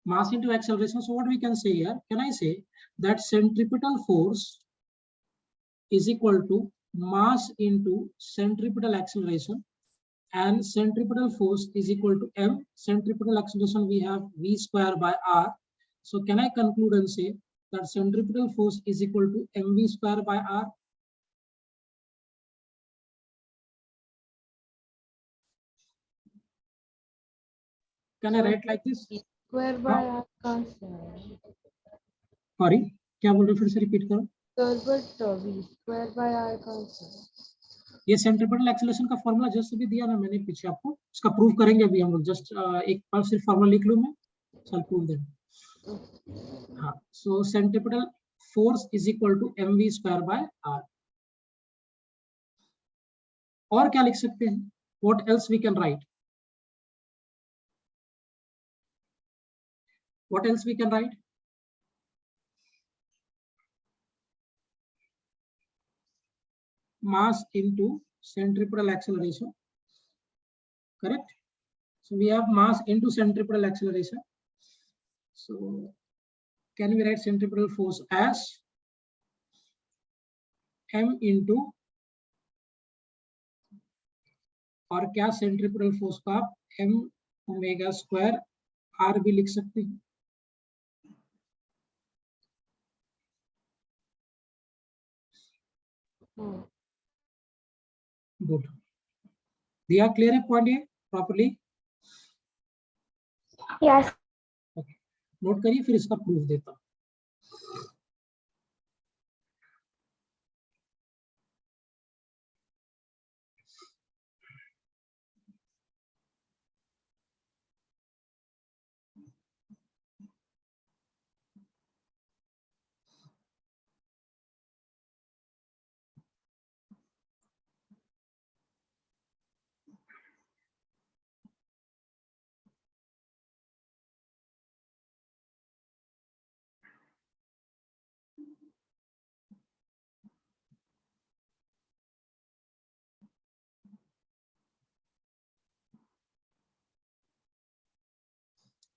Mass into acceleration. So what we can say here? Can I say that centripetal force is equal to mass into centripetal acceleration, and centripetal force is equal to m. Centripetal acceleration we have v square by r. So can I conclude and say that centripetal force is equal to mv square by r? Can I write like this? square by r कहाँ से आया? Sorry, क्या बोल रहे? फिर से repeat करो। Sir, but v square by r कहाँ से आया? ये सेंट्रिपेटल एक्सेलरेशन का फॉर्मूला जस्ट भी दिया ना मैंने पीछे आपको, उसका प्रूव करेंगे अभी हम लोग। जस्ट एक बार सिर्फ फॉर्मूला लिख लूं मैं, चल प्रूव दे। हाँ, so centripetal force is equal to mv square by r। और क्या लिख सकते हैं? What else we can write? What else we can write? mass into centripetal acceleration, correct? So we have mass into centripetal acceleration. So can we write centripetal force as m into, और क्या centripetal force का आप m omega square r भी लिख सकते हैं। Good, दिया clear है पॉइंट ये प्रॉपर्ली? Yes. ओके, नोट करिए, फिर इसका प्रूफ देता हूं।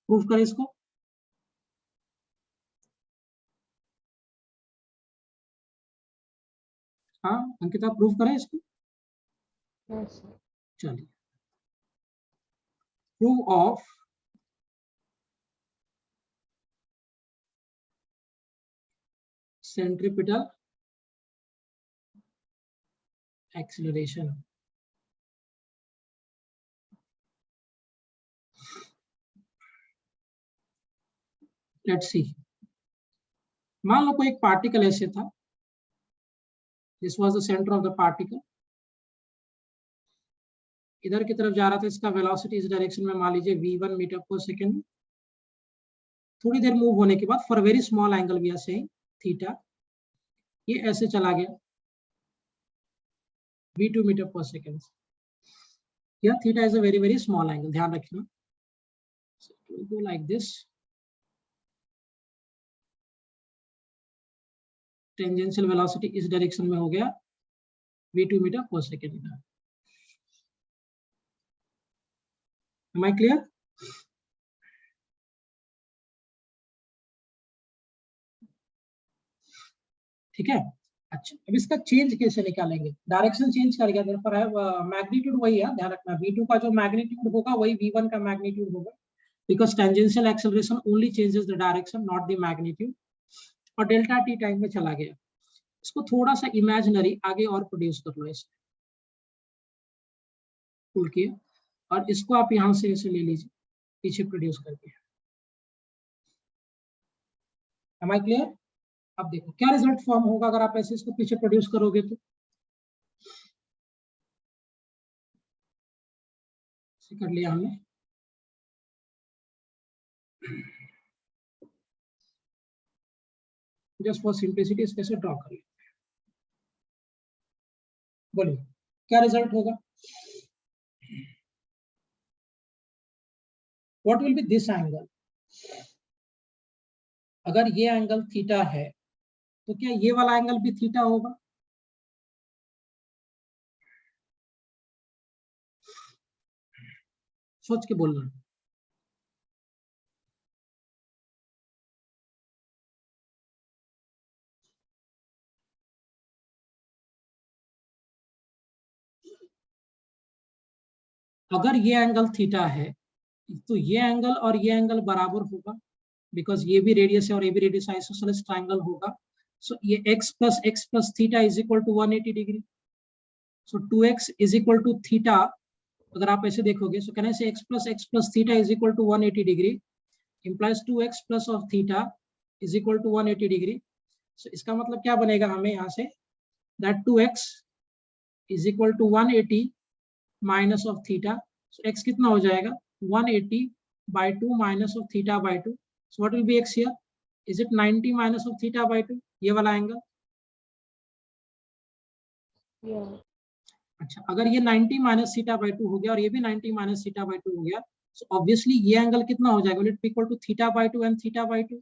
प्रूफ करें इसको। हाँ अंकिता, प्रूफ करें इसको। Yes. चलिए, proof of centripetal acceleration. Let's see, मान लो कोई एक पार्टिकल ऐसे था, this was the centre of the particle, इधर की तरफ जा रहा था, इसका वेलोसिटी इस डायरेक्शन में मान लीजिए v1 मीटर पर सेकंड। थोड़ी देर मूव होने के बाद, for very small angle we are saying theta, ये ऐसे चला गया v2 मीटर पर सेकंड। या theta is a very very small angle, ध्यान रखना। So it will go like this, tangential velocity इस डायरेक्शन में हो गया v2 metre per second. Am I clear? ठीक है, अच्छा अब इसका चेंज कैसे निकालेंगे? डायरेक्शन चेंज कर गया, पर है मैग्नीट्यूड वही है, ध्यान रखना। v2 का जो मैग्नीट्यूड होगा वही v1 का मैग्नीट्यूड होगा, because tangential acceleration only changes the direction, not the magnitude. और डेल्टा t टाइम में चला गया। इसको थोड़ा सा इमेजिनरी आगे और प्रोड्यूस कर लो इसमें। पुल किए और इसको आप यहाँ से ऐसे ले लीजिए पीछे प्रोड्यूस करके। Am I clear? अब देखो क्या रिजल्ट फॉर्म होगा अगर आप ऐसे इसको पीछे प्रोड्यूस करोगे तो कर लिया हमने। जस्ट फॉर सिंप्लिसिटी इसको ऐसे ड्रॉ कर लेते हैं। बोलिए क्या रिजल्ट होगा? What will be this angle? अगर ये एंगल थीटा है तो क्या ये वाला एंगल भी थीटा होगा? सोच के बोलना। अगर ये एंगल थीटा है तो ये एंगल और ये एंगल बराबर होगा बिकॉज ये भी रेडियस है और ये भी रेडियस, आइसोसेलेस ट्रायंगल होगा। सो ये x plus theta is equal to 180 degree. So 2x is equal to theta. अगर आप ऐसे देखोगे सो can I say x plus theta is equal to 180 degree implies 2x plus of theta is equal to 180 degree. सो इसका मतलब क्या बनेगा हमें यहाँ से that 2x is equal to 180 minus of theta। so x कितना हो जाएगा 180 by 2 minus of theta by 2। so what will be x here? is it 90 minus of theta by 2? ये वाला एंगल। अच्छा अगर ये 90 माइनस थीटा बाई 2 हो गया और ये भी 90 माइनस थीटा बाई 2 हो गया सो ऑब्वियसली ये एंगल कितना हो जाएगा? It equal to theta by 2 and theta by 2।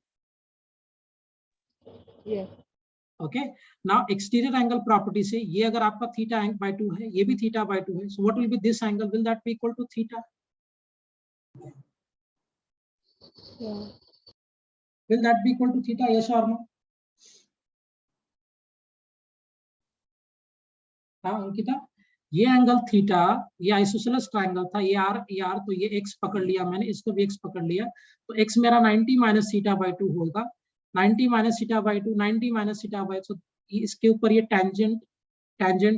Okay now exterior angle property से ये अगर आपका थीटा बाई 2 है ये भी थीटा बाई 2 है so what will be this angle? Will that be equal to theta? Will that be equal to theta? Yes or no? हाँ अंकिता, ये एंगल थीटा ये आइसोसेलेस ट्रायंगल था, ये आर तो ये एक्स पकड़ लिया मैंने, इसको भी एक्स पकड़ लिया तो एक्स मेरा 90 माइनस थीटा बाई 2 होगा। 90 minus theta by 2 90 minus theta by, तो इसके ऊपर ये टेंजेंट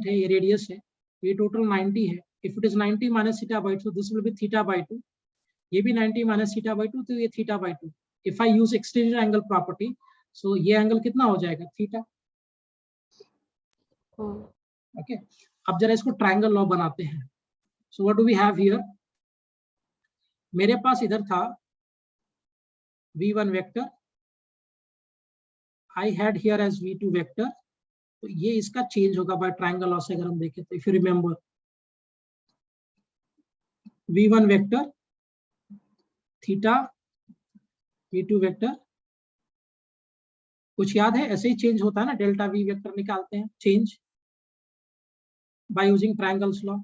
है, ये रेडियस है, ये टोटल 90 है। If it is 90 minus theta by 2 this will B theta by 2। ये भी 90 माइनस थीटा बाई 2 तो ये theta by 2। If I use exterior angle property so ये एंगल कितना हो जाएगा? थीटा। ओके अब जरा इसको ट्रायंगल लॉ बनाते हैं। So what do we have here? मेरे पास इधर था v1 vector, I had here as v2 vector, तो ये इसका चेंज होगा बाय ट्रायंगल लॉ से। अगर हम देखें तो if you remember v1 vector theta v2 vector, कुछ याद है? ऐसे ही चेंज होता है ना, डेल्टा v वेक्टर निकालते हैं change by using triangles law।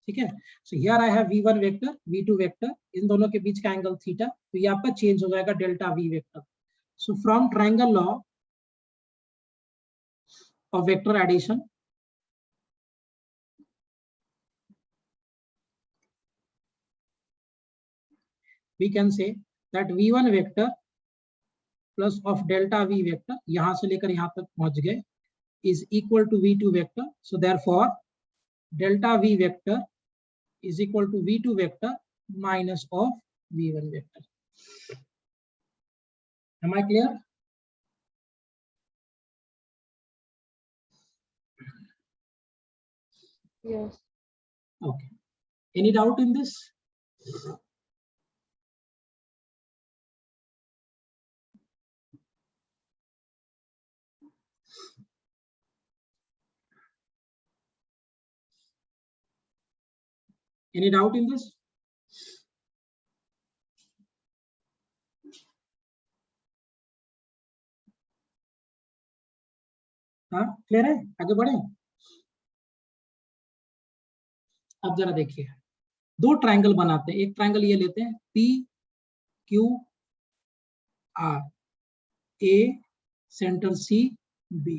ठीक है, so here I have v1 vector v2 vector, इन दोनों के बीच का एंगल थीटा, तो ये आपका चेंज हो जाएगा delta v vector. So from triangle law of vector addition we can say that v1 vector plus of delta v vector, यहां से लेकर यहां तक पहुंच गए, is equal to v2 vector। so therefore delta v vector is equal to v2 vector minus of v1 vector। am I clear? Yes। okay, any doubt in this? Any doubt in this? हाँ clear है, आगे बढ़े। अब जरा देखिए, दो triangle बनाते हैं। एक ट्रायंगल ये लेते हैं पी क्यू आर, ए सेंटर सी बी।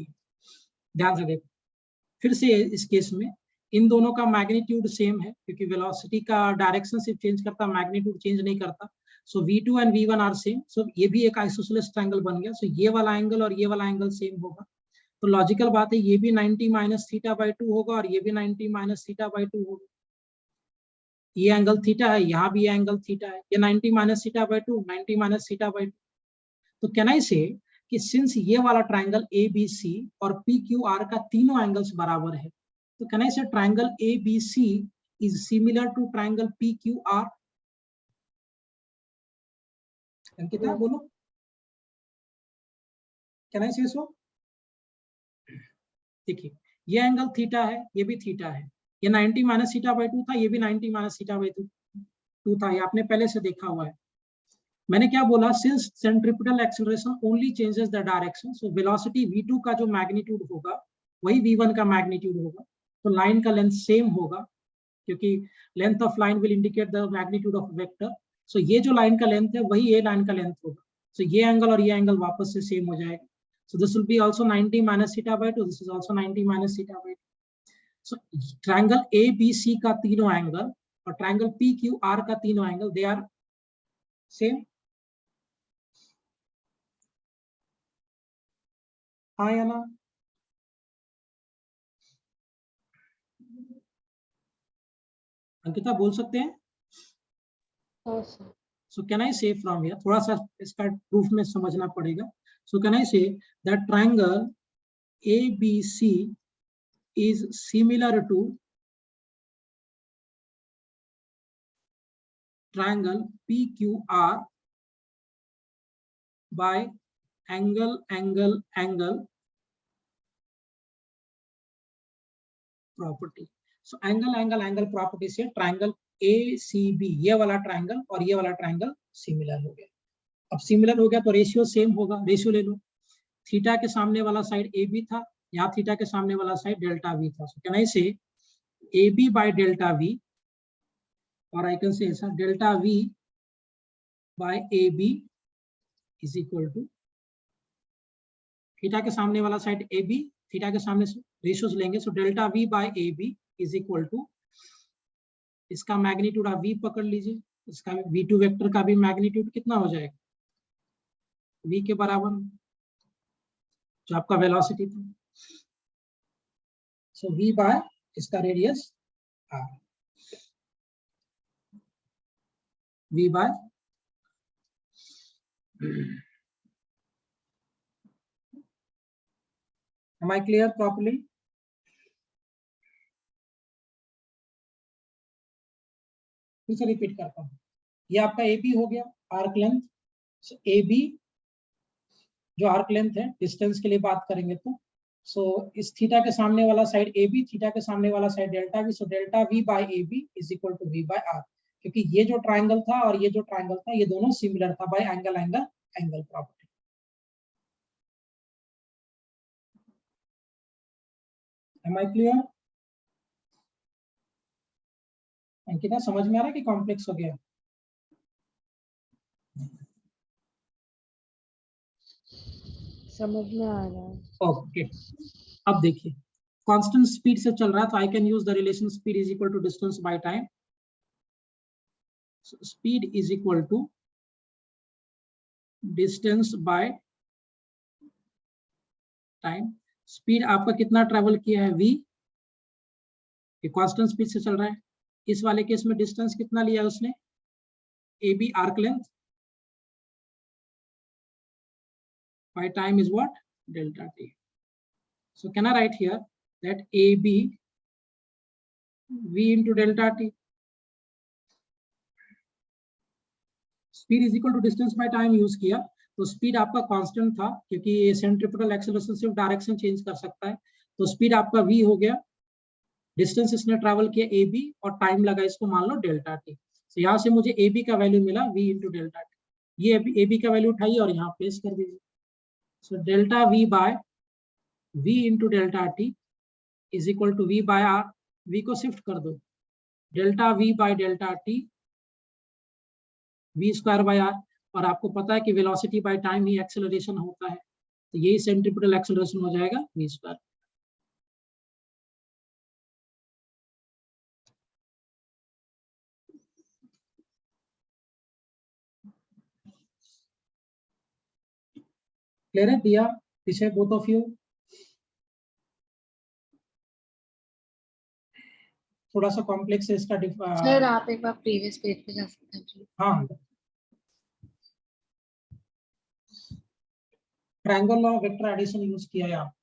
ध्यान से देखो, फिर से इस केस में इन दोनों का मैग्नीट्यूड सेम है क्योंकि वेलोसिटी का डायरेक्शन सिर्फ चेंज करता, मैग्नीट्यूड चेंज नहीं करता। So V2 and V1 are same, so ये भी एक आइसोसेलेस ट्रायंगल बन गया। सो ये वाला एंगल और ये वाला एंगल सेम होगा, तो लॉजिकल बात है ये भी 90 माइनस थीटा बाई 2 होगा और ये भी 90 माइनस थीटा बाई 2 होगा। ये एंगल थीटा है, यहाँ भी ये एंगल थीटा है, ये 90 minus theta by 2, 90 minus theta by 2। तो कैन आई से कि सिंस ये वाला ट्रायंगल ABC और PQR का तीनों एंगल्स बराबर है, तो can I say triangle ABC is similar to triangle PQR। Ankita बोलो, कैन आई से सो? देखिए ये एंगल थीटा है, ये भी थीटा है, ये 90 माइनस थीटा बाई 2 था, ये भी 90 माइनस थीटा बाई 2 था, ये आपने पहले से देखा हुआ है। मैंने क्या बोला, since centripetal acceleration only changes the direction, so velocity v2 का जो मैग्नीट्यूड होगा वही v1 का मैग्नीट्यूड होगा, तो लाइन का लेंथ सेम होगा, क्योंकि length of line will indicate the magnitude of vector. So ये जो लाइन का लेंथ है वही ये लाइन का लेंथ होगा, सो ये एंगल और ये एंगल वापस से सेम हो जाएगा। So this will be also 90 minus theta by 2, this is also 90 minus theta by 2। So triangle ABC का तीनों एंगल और ट्रायंगल PQR का तीनों एंगल दे आर सेम। हाँ या ना? अंकिता बोल सकते हैं? So can I say from here, थोड़ा सा इसका प्रूफ में समझना पड़ेगा। So can I say that triangle ABC is similar to triangle PQR by angle property. So angle property से ट्रायंगल ACB ये वाला ट्रायंगल और ये वाला ट्रायंगल सिमिलर हो गया। अब सिमिलर हो गया तो रेशियो सेम होगा, रेशियो ले लो। थीटा के सामने वाला साइड AB था, यहाँ थीटा के सामने वाला साइड डेल्टा V था। So can I say AB by delta V, or I can say ऐसा delta V by AB is equal to theta के सामने वाला साइड AB, थीटा के सामने रेशियोज लेंगे, सो delta V by AB is equal to इसका magnitude आप V पकड़ लीजिए, इसका V2 वेक्टर का भी मैग्नीट्यूड कितना हो जाएगा, V के बराबर जो आपका वेलोसिटी था। सो V बाय इसका radius R, V by Am I clear properly? फिर से रिपीट करता हूँ, ये आपका AB हो गया आर्क लेंथ। सो AB जो आर्क लेंथ है, डिस्टेंस के लिए बात करेंगे तो सो इस थीटा के सामने वाला साइड AB, थीटा के सामने वाला side delta V, so delta V by AB is equal to V by R, क्योंकि ये जो ट्रायंगल था और ये जो ट्रायंगल था ये दोनों सिमिलर था bye angle property. Am I clear? Ankita समझ में आ रहा है कि कॉम्प्लेक्स हो गया? समझ में आ रहा है। ओके, अब देखिए कांस्टेंट स्पीड से चल रहा है, तो I can use the relation speed is equal to distance by time. Speed is equal to distance by time. Speed आपका कितना ट्रेवल किया है V, ये कांस्टेंट स्पीड से चल रहा है। इस वाले केस में डिस्टेंस कितना लिया है उसने, AB arc length by time is what, delta T. So can I write here that AB V into delta T, speed is equal to distance by time use किया, तो स्पीड आपका constant था क्योंकि ये सेंट्रिपिटल एक्सेलरेशन सिर्फ direction change कर सकता है, तो स्पीड आपका V हो गया, डिस्टेंस इसने ट्रैवल किया AB और टाइम लगा इसको मान लो डेल्टा T। तो यहाँ से मुझे AB का वैल्यू मिला V into डेल्टा T, ये AB का वैल्यू उठाइए और यहाँ प्लेस कर दीजिए। सो delta V by V into delta T is equal to V by R, V को शिफ्ट कर दो, delta V by delta T V square by R, और आपको पता है कि वेलोसिटी बाय टाइम ही एक्सेलरेशन होता है, तो यही सेंट्रिपिटल एक्सेलरेशन हो जाएगा V स्क्वायर। क्लियर है दिया पीछे बोथ ऑफ यू? थोड़ा सा कॉम्प्लेक्स है इसका सर आप एक बार प्रीवियस पेज पे जा सकते हैं please? हाँ, triangle law vector addition use किया है आप।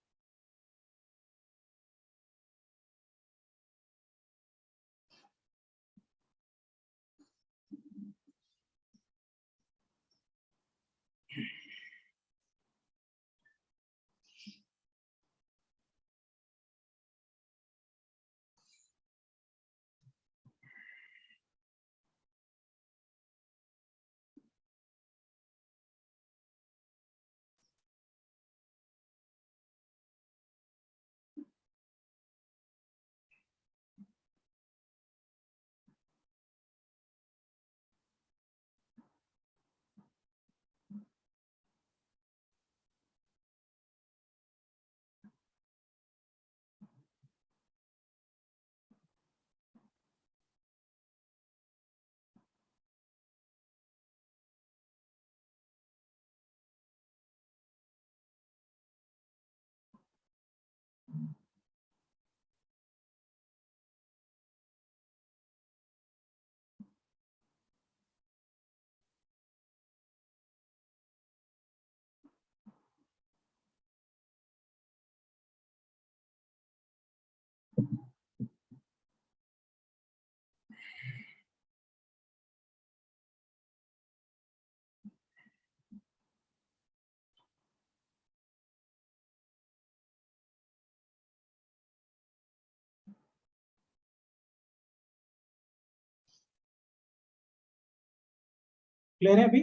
क्लियर है अभी?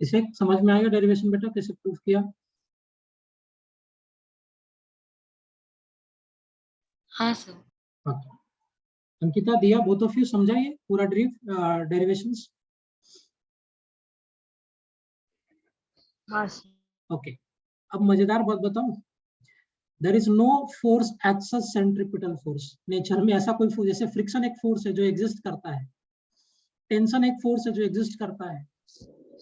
इसे समझ में आएगा डेरिवेशन बेटा कैसे प्रूफ किया? हाँ सर। Okay. अंकिता दिया बोथ ऑफ यू समझाइए पूरा डेरिवेशंस। हाँ सर। ओके, अब मजेदार बात बताऊं, there is no force as such centripetal force. Nature में ऐसा कोई फोर्स, जैसे फ्रिक्शन एक फोर्स है जो एग्जिस्ट करता है, टेंशन एक फोर्स है जो एग्जिस्ट करता है।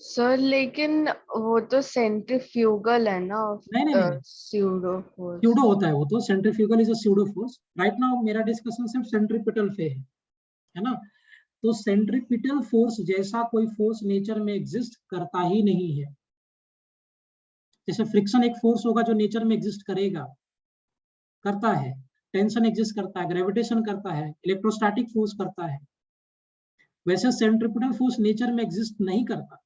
सर लेकिन वो तो सेंट्रीफ्यूगल है ना, नहीं नहीं नहीं, स्यूडो फोर्स। स्यूडो होता है वो तो, centrifugal is a pseudo force. Right now मेरा डिस्कशन सिर्फ सेंट्रिपिटल पे है ना। तो सेंट्रिपिटल फोर्स जैसा कोई फोर्स नेचर में एग्जिस्ट करता ही नहीं है। जैसे फ्रिक्शन एक फोर्स होगा जो नेचर में एग्जिस्ट करेगा, करता है, टेंशन एग्जिस्ट करता है, ग्रेविटेशन करता है, इलेक्ट्रोस्टैटिक फोर्स करता है, वैसे सेंट्रिपिटल फोर्स नेचर में एग्जिस्ट नहीं करता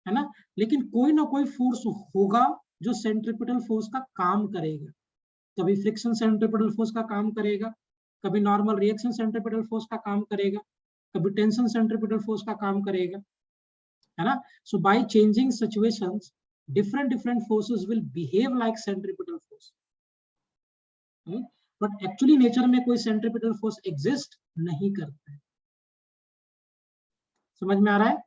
है ना। लेकिन कोई ना कोई फोर्स होगा जो सेंट्रिपिटल फोर्स का काम करेगा। कभी फ्रिक्शन सेंट्रिपिटल फोर्स का काम करेगा, कभी नॉर्मल रिएक्शन सेंट्रिपिटल फोर्स का काम करेगा, कभी टेंशन सेंट्रिपिटल फोर्स का काम करेगा, है ना। So by changing situations different forces will behave like centripetal force, but actually nature में कोई सेंट्रिपिटल फोर्स एग्जिस्ट नहीं करता है। समझ में आ रहा है?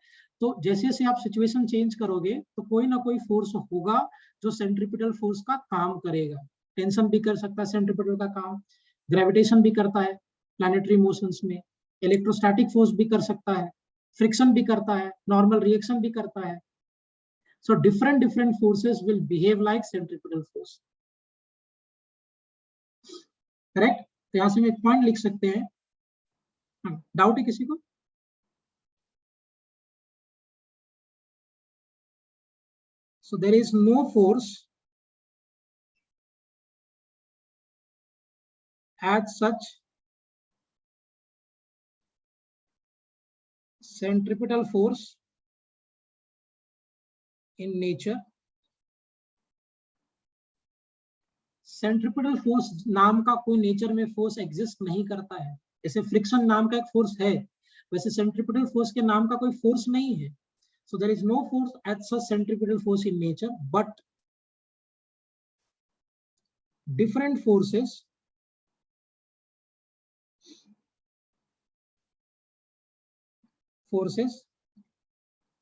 तो जैसे जैसे आप सिचुएशन चेंज करोगे तो कोई ना कोई फोर्स होगा जो सेंट्रिपिटल फोर्स का काम करेगा। टेंशन भी कर सकता है सेंट्रिपिटल का काम, ग्रेविटेशन भी करता है प्लैनेटरी मोशंस में, इलेक्ट्रोस्टैटिक फोर्स भी कर सकता है, फ्रिक्शन भी करता है, नॉर्मल रिएक्शन भी करता है। So different forces will behave like centripetal force. Correct? तो यहां से हम एक पॉइंट लिख सकते हैं। डाउट है किसी को? So there is no force as such centripetal force in nature. Centripetal force नाम का कोई नेचर में फोर्स एग्जिस्ट नहीं करता है। जैसे फ्रिक्शन नाम का एक फोर्स है, वैसे सेंट्रिपिटल फोर्स के नाम का कोई फोर्स नहीं है। So there is no force as such centripetal force in nature, but different forces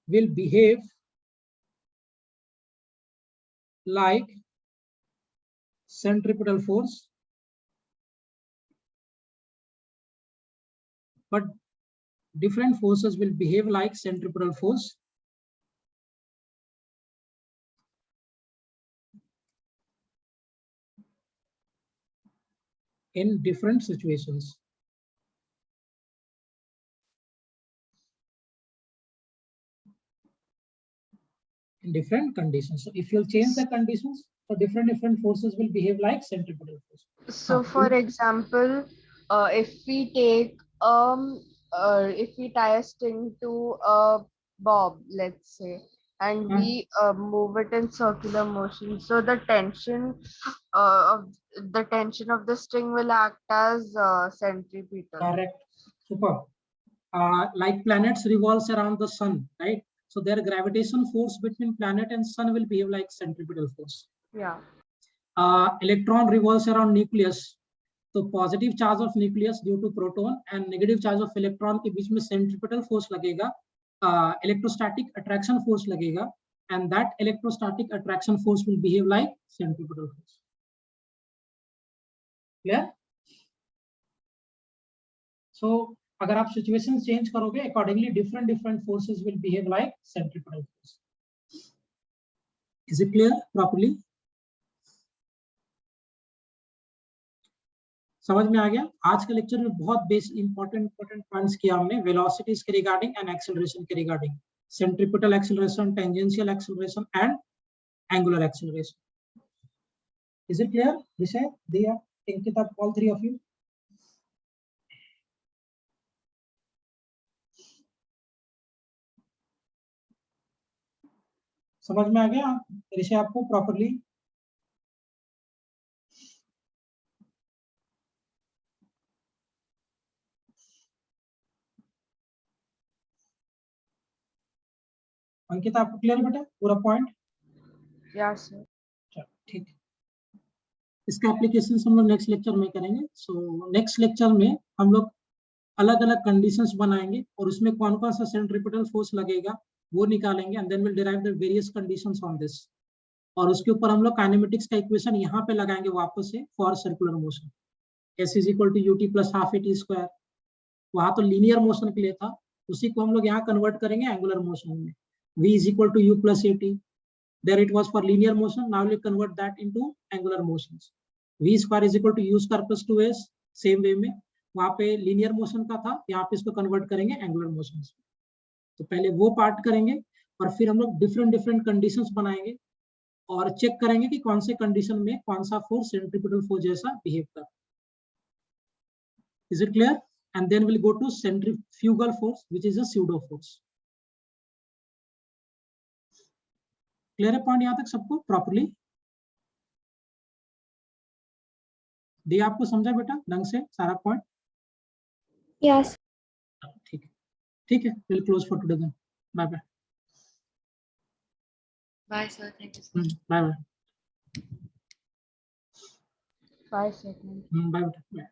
will behave like centripetal force, but different forces will behave like centripetal force in different situations. In different conditions. So if you'll change the conditions, so different forces will behave like centripetal force. So for example, if we take if we tie a string to a bob, let's say, and we move it in circular motion, so the tension of the string will act as centripetal. Correct. Super. Like planets revolves around the sun, right? So their gravitational force between planet and sun will behave like centripetal force. Yeah. Electron revolves around nucleus. तो positive charge of nucleus due to proton and negative charge of electron के बीच में centripetal force लगेगा, electrostatic attraction force लगेगा, and that electrostatic attraction force will behave like centripetal force. Clear? So अगर आप situation change करोगे accordingly different forces will behave like centripetal force. Is it clear properly? समझ में आ गया? आज के लेक्चर में बहुत बेसिक इंपॉर्टेंट पॉइंट्स किया हमने वेलोसिटीज के रिगार्डिंग एंड एक्सेलरेशन के regarding, centripetal acceleration, tangential acceleration and angular acceleration. Is it clear? विषय दिया Ankita, all three of you. समझ में आ गया विषय आपको प्रॉपर्ली? अंकिता आपको क्लियर बेटा पूरा पॉइंट? Yes sir. ठीक. इसका एप्लीकेशन हम लोग नेक्स्ट लेक्चर में करेंगे. सो नेक्स्ट लेक्चर में हम लोग अलग अलग कंडीशंस बनाएंगे और उसमें कौन कौन सा सेंट्रिपेटल फोर्स लगेगा वो निकालेंगे, and then will derive the various conditions on this. और उसके ऊपर हम लोग काइनेमेटिक्स का इक्वेशन यहाँ पे लगाएंगे वापस से for circular motion. S is equal to ut plus half at square. वहां तो लीनियर मोशन के लिए था, उसी को हम लोग यहाँ कन्वर्ट करेंगे एंगुलर मोशन में. v is equal to u plus at. There it was for linear motion. Now we'll convert that into angular motions. V square is equal to u square plus 2s. Same way में वहाँ पे linear motion का था, यहाँ पे इसको convert करेंगे angular motions. तो पहले वो पार्ट करेंगे और फिर हम लोग डिफरेंट कंडीशंस बनाएंगे और चेक करेंगे कि कौन से कंडीशन में कौन सा फोर्स सेंट्रिपेटल फोर्स जैसा बिहेव कर. Is it clear? And then we'll go to centrifugal force, which is a pseudo force. Clear है पॉइंट यहाँ तक सबको प्रॉपर्ली? दिया आपको समझा बेटा ढंग से सारा पॉइंट? यस. ठीक है, ठीक है. Will close for today then. Bye bye. Bye sir. Thank you sir. Bye bye. 5 seconds. Bye बेटा.